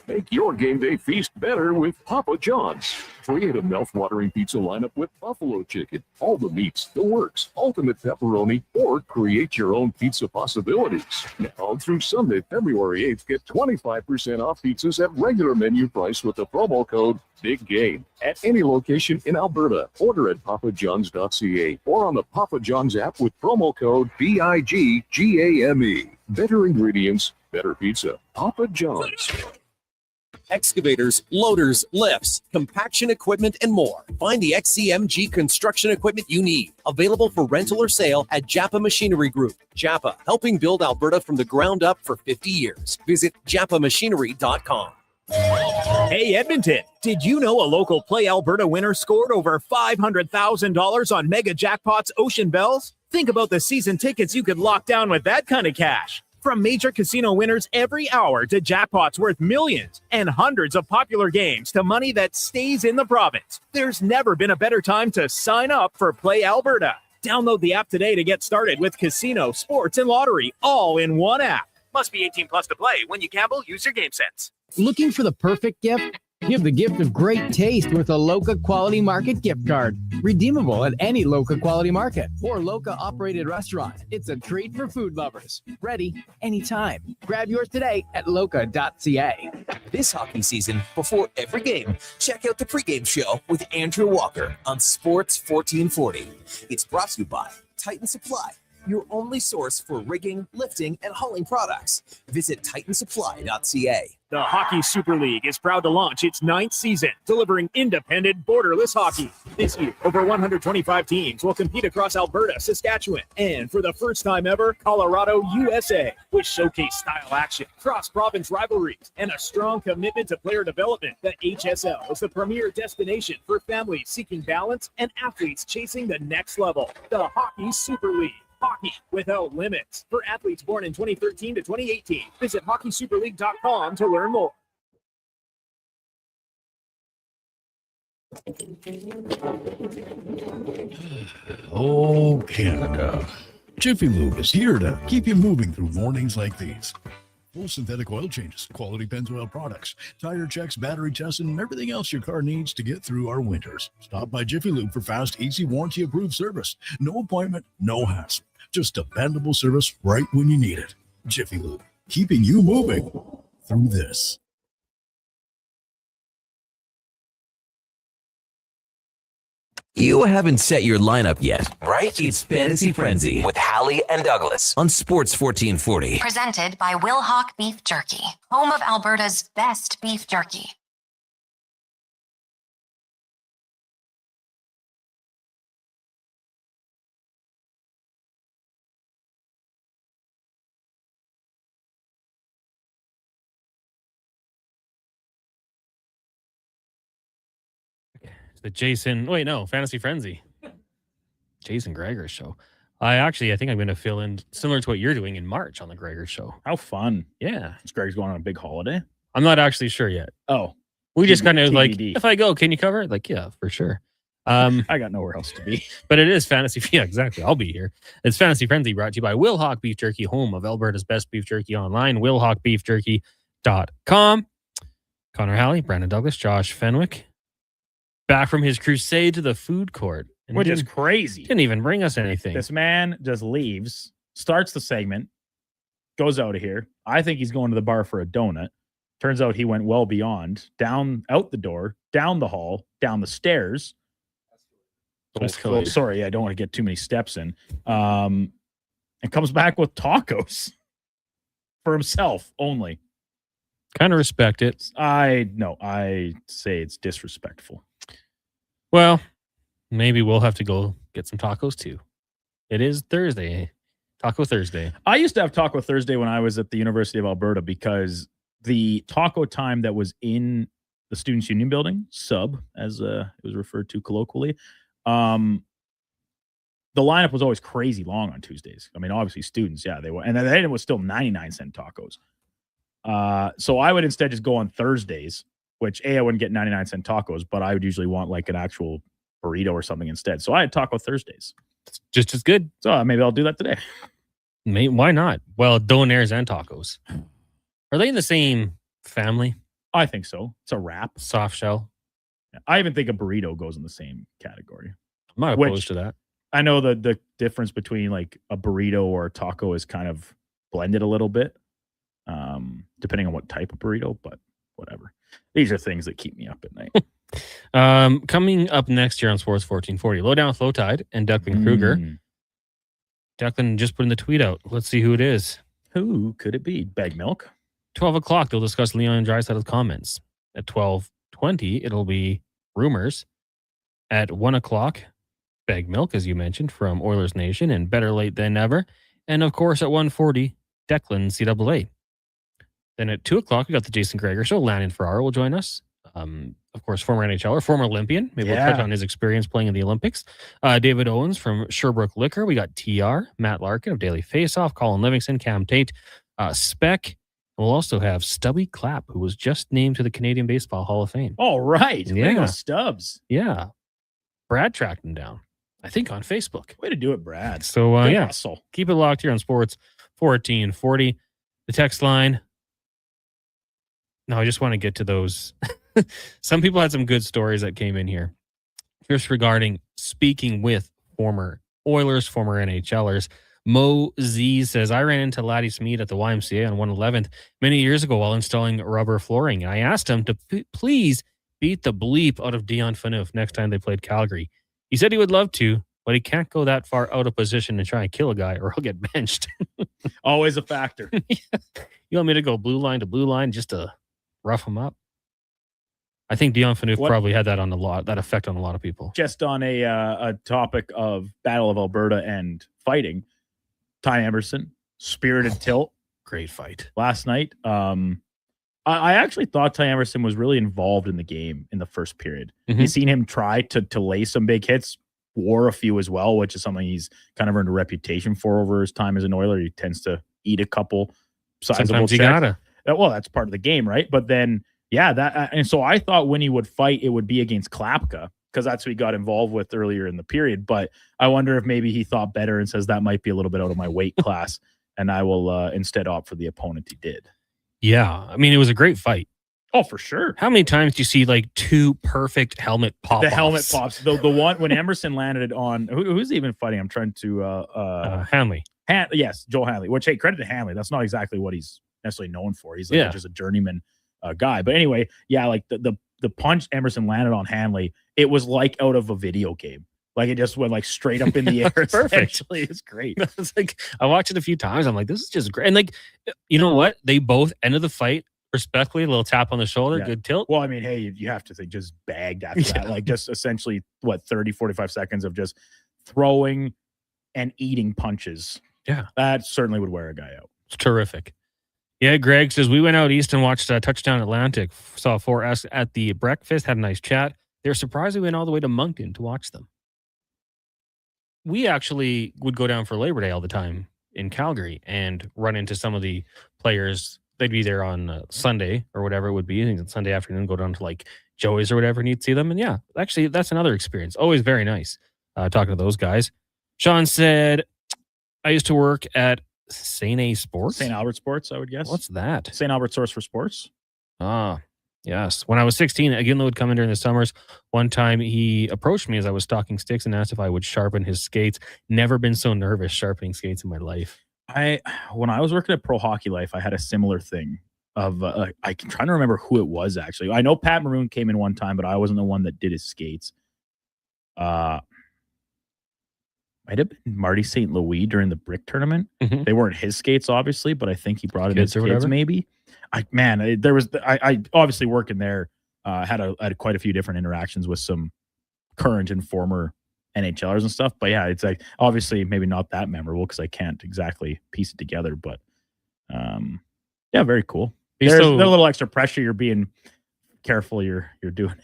Make your game day feast better with Papa John's. Create a mouth-watering pizza lineup with buffalo chicken, all the meats, the works, ultimate pepperoni, or create your own pizza possibilities. Now through Sunday, February 8th, get 25% off pizzas at regular menu price with the promo code BIGGAME at any location in Alberta. Order at papajohns.ca or on the Papa John's app with promo code BIGGAME. Better ingredients, better pizza. Papa John's. Excavators, loaders, lifts, compaction equipment, and more. Find the XCMG construction equipment you need. Available for rental or sale at Japa Machinery Group. Japa, helping build Alberta from the ground up for 50 years. Visit japamachinery.com. Hey Edmonton, did you know a local Play Alberta winner scored over $500,000 on Mega Jackpots Ocean Bells? Think about the season tickets you could lock down with that kind of cash. From major casino winners every hour to jackpots worth millions and hundreds of popular games to money that stays in the province, there's never been a better time to sign up for Play Alberta. Download the app today to get started with casino, sports, and lottery all in one app. Must be 18 plus to play. When you gamble, use your game sense. Looking for the perfect gift? Give the gift of great taste with a Loca Quality Market gift card. Redeemable at any Loca Quality Market or Loca operated restaurant. It's a treat for food lovers. Ready anytime. Grab yours today at loca.ca. This hockey season, before every game, check out the pregame show with Andrew Walker on Sports 1440. It's brought to you by Titan Supply, your only source for rigging, lifting, and hauling products. Visit titansupply.ca. The Hockey Super League is proud to launch its 9th season, delivering independent, borderless hockey. This year, over 125 teams will compete across Alberta, Saskatchewan, and for the first time ever, Colorado, USA, which showcase style action, cross-province rivalries, and a strong commitment to player development. The HSL is the premier destination for families seeking balance and athletes chasing the next level. The Hockey Super League. Hockey without limits. For athletes born in 2013 to 2018, visit hockeysuperleague.com to learn more. Oh, Canada. Jiffy Lube is here to keep you moving through mornings like these. Full synthetic oil changes, quality Pennzoil products, tire checks, battery tests, and everything else your car needs to get through our winters. Stop by Jiffy Lube for fast, easy, warranty-approved service. No appointment, no hassle. Just dependable service right when you need it. Jiffy Lube, keeping you moving through this. You haven't set your lineup yet, right? It's Fantasy Frenzy with Halley and Douglas on Sports 1440. Presented by Wilhauk Beef Jerky, home of Alberta's best beef jerky. The Fantasy Frenzy. Jason Gregor's show. I think I'm going to fill in similar to what you're doing in March on the Gregor show. How fun. Yeah. Is Greg's going on a big holiday? I'm not actually sure yet. Oh. We just kind of like, TBD. if I go, can you cover it? Like, yeah, for sure. I got nowhere else to be. But it is fantasy. Yeah, exactly. I'll be here. It's Fantasy Frenzy, brought to you by Will Hawk Beef Jerky, home of Alberta's best beef jerky online, willhawkbeefjerky.com. Connor Halley, Brandon Douglas, Josh Fenwick, back from his crusade to the food court. And Which is crazy. Didn't even bring us anything. This man just leaves, starts the segment, goes out of here. I think he's going to the bar for a donut. Turns out he went well beyond, out the door, down the hall, down the stairs. Oh, sorry, I don't want to get too many steps in. And comes back with tacos for himself only. Kind of respect it. I say it's disrespectful. Well, maybe we'll have to go get some tacos too. It is Thursday. Taco Thursday. I used to have Taco Thursday when I was at the University of Alberta because the taco time that was in the Students' Union building, sub, as it was referred to colloquially, the lineup was always crazy long on Tuesdays. I mean, obviously students, yeah, they were. And then it was still 99-cent tacos. So I would instead just go on Thursdays, which I wouldn't get 99-cent tacos, but I would usually want like an actual burrito or something instead. So I had Taco Thursdays. It's just as good. So maybe I'll do that today. Why not? Well, donaires and tacos. Are they in the same family? I think so. It's a wrap. Soft shell. I even think a burrito goes in the same category. I'm not opposed to that. I know the difference between like a burrito or a taco is kind of blended a little bit, depending on what type of burrito, but whatever. These are things that keep me up at night. Coming up next year on Sports 1440, Lowdown with Low Tide and Declan Kruger. Declan just putting the tweet out. Let's see who it is. Who could it be? Bag Milk? 12 o'clock, they'll discuss Leon Draisaitl's comments. At 12:20, it'll be rumors. At 1 o'clock, Bag Milk, as you mentioned, from Oilers Nation and Better Late Than Never. And of course, at 1:40, Declan CAA. Then at 2 o'clock, we got the Jason Greger show. Landon Ferrara will join us. Of course, former NHLer, former Olympian. Maybe we'll touch on his experience playing in the Olympics. David Owens from Sherbrooke Liquor. We got TR, Matt Larkin of Daily Faceoff, Colin Livingston, Cam Tate, Speck. We'll also have Stubby Clapp, who was just named to the Canadian Baseball Hall of Fame. All right. Yeah. Way to go, Stubbs. Yeah. Brad tracked him down, I think, on Facebook. Way to do it, Brad. So, Good yeah, hustle. keep it locked here on Sports 1440. The text line. No, I just want to get to those. Some people had some good stories that came in here. Just regarding speaking with former Oilers, former NHLers. Mo Z says, I ran into Laddie Smead at the YMCA on 111th many years ago while installing rubber flooring. I asked him to please beat the bleep out of Dion Phaneuf next time they played Calgary. He said he would love to, but he can't go that far out of position and try and kill a guy or he'll get benched. Always a factor. You want me to go blue line to blue line just to rough him up? I think Dion Phaneuf probably had that effect on a lot of people. Just on a topic of Battle of Alberta and fighting, Ty Emerson, spirited tilt. Great fight. Last night. I actually thought Ty Emerson was really involved in the game in the first period. Mm-hmm. You've seen him try to lay some big hits, wore a few as well, which is something he's kind of earned a reputation for over his time as an Oiler. He tends to eat a couple sizable Sometimes you checks. gotta. Well, that's part of the game, right? But then, yeah, and so I thought when he would fight, it would be against Klapka, because that's what he got involved with earlier in the period. But I wonder if maybe he thought better and says that might be a little bit out of my weight class, and I will instead opt for the opponent he did. Yeah, I mean, it was a great fight. Oh, for sure. How many times do you see like two perfect helmet pops? The helmet pops. The one when Emerson landed on who's even fighting? I'm trying to Hanley. Yes, Joel Hanley. Which, hey, credit to Hanley. That's not exactly what he's necessarily known for. He's like just a journeyman guy. But anyway, yeah, like the punch Emerson landed on Hanley, it was like out of a video game. Like it just went like straight up in the air. Perfect. Actually, it's great. It's like I watched it a few times. I'm like, this is just great. And like, you know what? They both ended the fight respectfully. A little tap on the shoulder, good tilt. Well, I mean, hey, you have to think just bagged after that. Like just essentially 30, 45 seconds of just throwing and eating punches. Yeah. That certainly would wear a guy out. It's terrific. Yeah, Greg says, we went out east and watched Touchdown Atlantic. Saw 4S at the breakfast, had a nice chat. They were surprised we went all the way to Moncton to watch them. We actually would go down for Labor Day all the time in Calgary and run into some of the players they'd be there on Sunday or whatever it would be. I think it's Sunday afternoon, go down to like Joey's or whatever, and you'd see them. And yeah, actually, that's another experience. Always very nice talking to those guys. Sean said, I used to work at St. A Sports. St. Albert Sports, I would guess. What's that? St. Albert Source for Sports. Ah, yes. When I was 16, Aginlo would come in during the summers. One time he approached me as I was stocking sticks and asked if I would sharpen his skates. Never been so nervous sharpening skates in my life. When I was working at Pro Hockey Life, I had a similar thing of I'm trying to remember who it was actually. I know Pat Maroon came in one time, but I wasn't the one that did his skates. Might have been Marty St. Louis during the brick tournament. Mm-hmm. They weren't his skates, obviously, but I think he brought in his or kids, whatever? maybe. I obviously working there, had quite a few different interactions with some current and former NHLers and stuff. But yeah, it's like obviously maybe not that memorable because I can't exactly piece it together. But yeah, very cool. There's a little extra pressure. You're being careful. You're doing.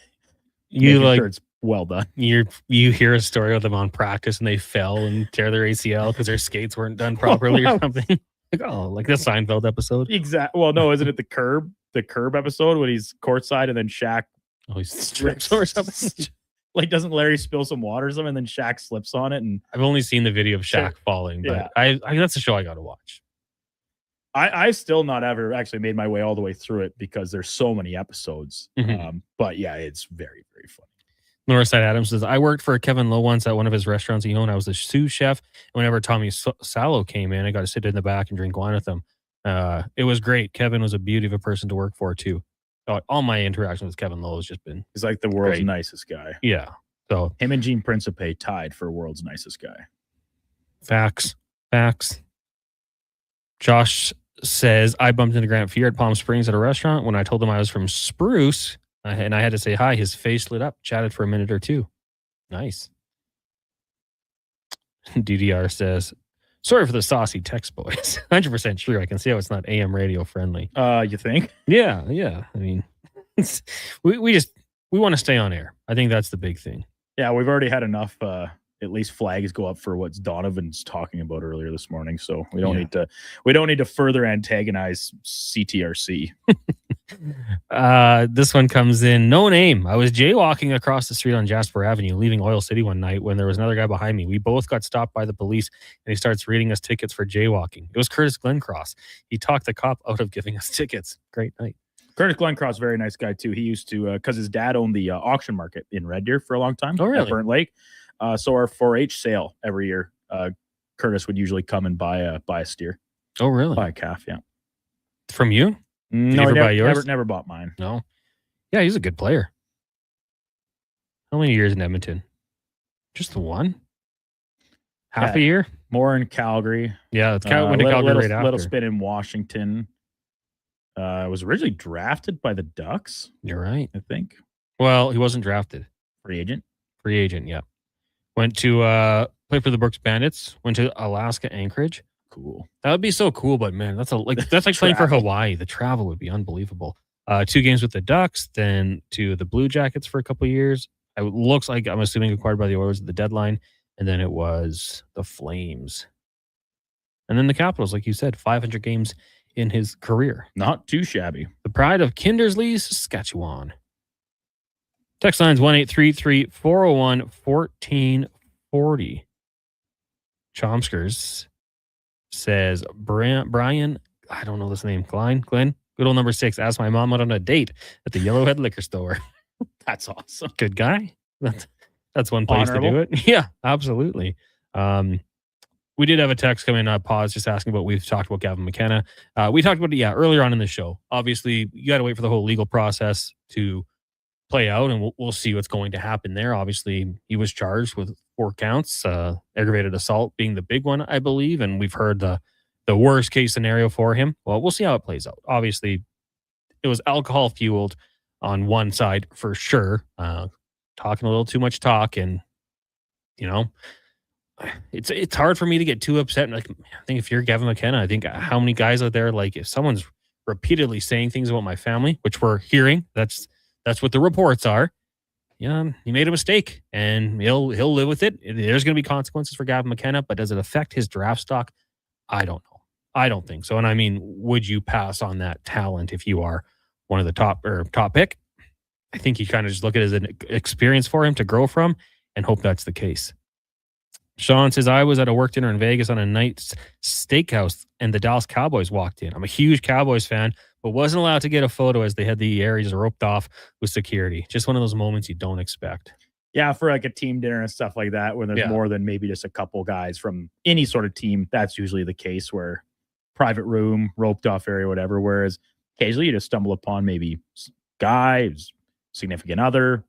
You like sure it's well done. You hear a story of them on practice and they fell and tear their ACL because their skates weren't done properly or something. Like the Seinfeld episode. Exactly. Well, no, isn't it the curb episode when he's courtside and then Shaq he slips or something? Like, doesn't Larry spill some water or something and then Shaq slips on it? And I've only seen the video of Shaq falling, but yeah. I that's a show I got to watch. I've still not ever actually made my way all the way through it because there's so many episodes. Mm-hmm. But yeah, it's very, very funny. Northside Adams says, I worked for Kevin Lowe once at one of his restaurants he owned. I was the sous chef. And whenever Tommy Salo came in, I got to sit in the back and drink wine with him. It was great. Kevin was a beauty of a person to work for, too. All my interactions with Kevin Lowe has just been... He's like the world's great. Nicest guy. Yeah. So him and Gene Principe tied for world's nicest guy. Facts. Josh says, I bumped into Grant Fear at Palm Springs at a restaurant. When I told him I was from Spruce and I had to say hi, his face lit up, chatted for a minute or two. Nice. DDR says, sorry for the saucy text, boys. 100% true. I can see how it's not AM radio friendly. You think? Yeah. I mean, we want to stay on air. I think that's the big thing. Yeah, we've already had enough at least flags go up for what Donovan's talking about earlier this morning. So we don't need to further antagonize CTRC. This one comes in, no name. I was jaywalking across the street on Jasper Avenue, leaving Oil City one night when there was another guy behind me. We both got stopped by the police and he starts reading us tickets for jaywalking. It was Curtis Glencross. He talked the cop out of giving us tickets. Great night. Curtis Glencross, very nice guy too. He used to, because his dad owned the auction market in Red Deer for a long time. Oh, really? At Burnt Lake. So our 4-H sale every year, Curtis would usually come and buy a steer. Oh, really? Buy a calf, yeah. From you? Did No, you ever buy yours? Never bought mine. No. Yeah, he's a good player. How many years in Edmonton? Just the one? Half a year? More in Calgary. Yeah, went to Calgary right after. Little spin in Washington. Was originally drafted by the Ducks. You're right. I think. Well, he wasn't drafted. Free agent, yeah. Went to play for the Brooks Bandits. Went to Alaska Anchorage. Cool. That would be so cool, but man, that's like playing for Hawaii. The travel would be unbelievable. 2 games with the Ducks, then to the Blue Jackets for a couple of years. It looks like, I'm assuming, acquired by the Oilers at the deadline, and then it was the Flames, and then the Capitals, like you said, 500 games in his career. Not too shabby. The pride of Kindersley, Saskatchewan. Text lines 1-833-401-1440. Chomskers says, Brian, I don't know this name, Glenn, good old number 6, asked my mom out on a date at the Yellowhead liquor store. That's awesome. Good guy. That's one place to do it. Yeah, absolutely. We did have a text come in, pause, just asking about, we've talked about Gavin McKenna. We talked about it, earlier on in the show. Obviously, you got to wait for the whole legal process to play out, and we'll see what's going to happen there. Obviously, he was charged with 4 counts, aggravated assault being the big one, I believe, and we've heard the worst case scenario for him. Well, we'll see how it plays out. Obviously, it was alcohol fueled on one side for sure. Talking a little too much talk, and it's hard for me to get too upset. Like, I think if you're Gavin McKenna, I think how many guys out there, like, if someone's repeatedly saying things about my family, which we're hearing, that's what the reports are. Yeah, he made a mistake, and he'll live with it. There's going to be consequences for Gavin McKenna, but does it affect his draft stock? I don't know. I don't think so. And I mean, would you pass on that talent if you are one of the top pick? I think you kind of just look at it as an experience for him to grow from and hope that's the case. Sean says, I was at a work dinner in Vegas on a night steakhouse and the Dallas Cowboys walked in. I'm a huge Cowboys fan, but wasn't allowed to get a photo as they had the areas roped off with security. Just one of those moments you don't expect. Yeah, for like a team dinner and stuff like that, where there's more than maybe just a couple guys from any sort of team, that's usually the case, where private room, roped off area, whatever. Whereas occasionally you just stumble upon maybe guys, significant other,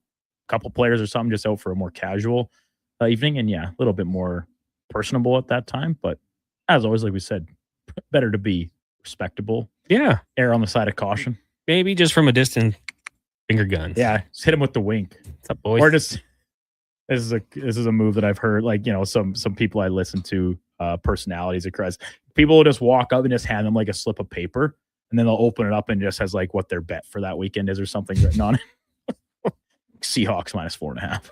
couple players or something just out for a more casual evening. And yeah, a little bit more personable at that time. But as always, like we said, better to be respectable. Yeah. Err on the side of caution. Maybe just from a distance, finger guns. Yeah. Just hit him with the wink. What's up, boys? Or just, this is a move that I've heard, like, you know, some people I listen to, personalities across, people will just walk up and just hand them like a slip of paper, and then they'll open it up and just has like what their bet for that weekend is or something written on it. Seahawks -4.5.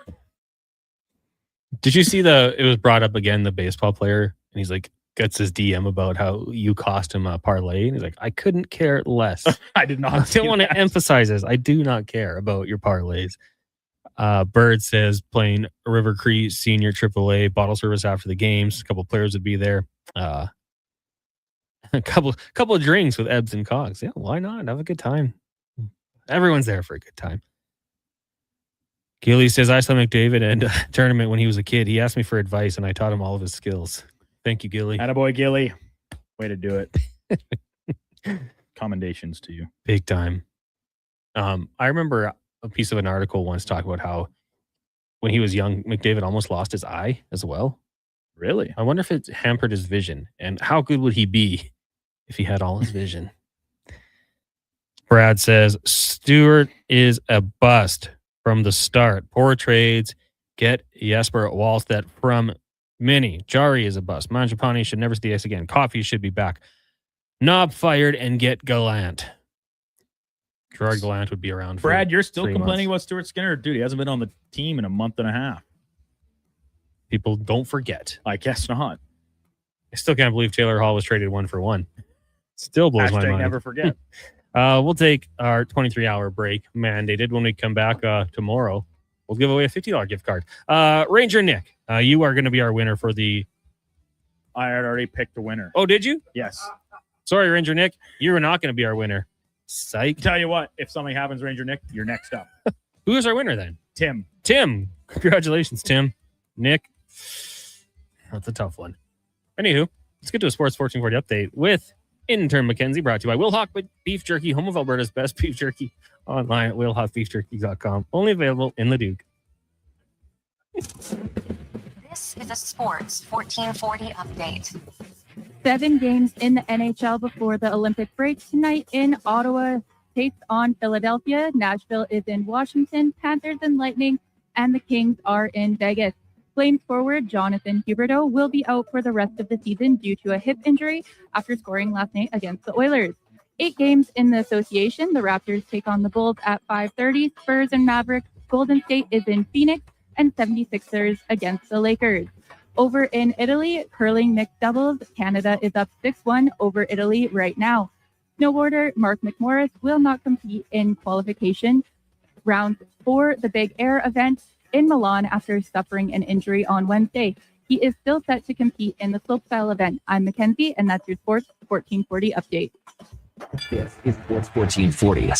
Did you see it was brought up again, the baseball player, and he's like, gets his DM about how you cost him a parlay. And he's like, I couldn't care less. I did not. I still want to emphasize this. I do not care about your parlays. Bird says playing River Cree Senior AAA bottle service after the games. A couple players would be there. A couple of drinks with Ebbs and Cogs. Yeah, why not? Have a good time. Everyone's there for a good time. Gilly says, I saw McDavid in a tournament when he was a kid. He asked me for advice, and I taught him all of his skills. Thank you, Gilly. Attaboy, Gilly. Way to do it. Commendations to you. Big time. I remember a piece of an article once talking about how when he was young, McDavid almost lost his eye as well. Really? I wonder if it hampered his vision, and how good would he be if he had all his vision? Brad says, Stewart is a bust from the start. Poor trades. Get Jesper Wallstedt from Mini. Jari is a bust. Manjapani should never see the ice again. Coffee should be back. Knob fired and get Gallant. Gerard Gallant would be around. Brad, you're still complaining about Stuart Skinner? Dude, he hasn't been on the team in a month and a half. People don't forget. I guess not. I still can't believe Taylor Hall was traded 1-for-1. Still blows my mind. Never forget. We'll take our 23-hour break mandated. When we come back tomorrow, we'll give away a $50 gift card. Ranger Nick, you are going to be our winner for the... I had already picked the winner. Oh, did you? Yes. Sorry, Ranger Nick. You're not going to be our winner. Psych. Tell you what, if something happens, Ranger Nick, you're next up. Who is our winner then? Tim. Congratulations, Tim. Nick. That's a tough one. Anywho, let's get to a Sports 1440 update with intern Mackenzie, brought to you by Will Hawk Beef Jerky, home of Alberta's best beef jerky, online at willhawkbeefjerky.com. Only available in Leduc. This is a Sports 1440 update. 7 games in the NHL before the Olympic break tonight in Ottawa. Takes on Philadelphia. Nashville is in Washington. Panthers and Lightning, and the Kings are in Vegas. Flames forward Jonathan Huberdeau will be out for the rest of the season due to a hip injury after scoring last night against the Oilers. 8 games in the association. The Raptors take on the Bulls at 5:30. Spurs and Mavericks. Golden State is in Phoenix, and 76ers against the Lakers. Over in Italy, curling mixed doubles. Canada is up 6-1 over Italy right now. Snowboarder Mark McMorris will not compete in qualification rounds for the Big Air event in Milan after suffering an injury on Wednesday. He is still set to compete in the slopestyle event. I'm Mackenzie, and that's your Sports 1440 update. This is Sports 1440.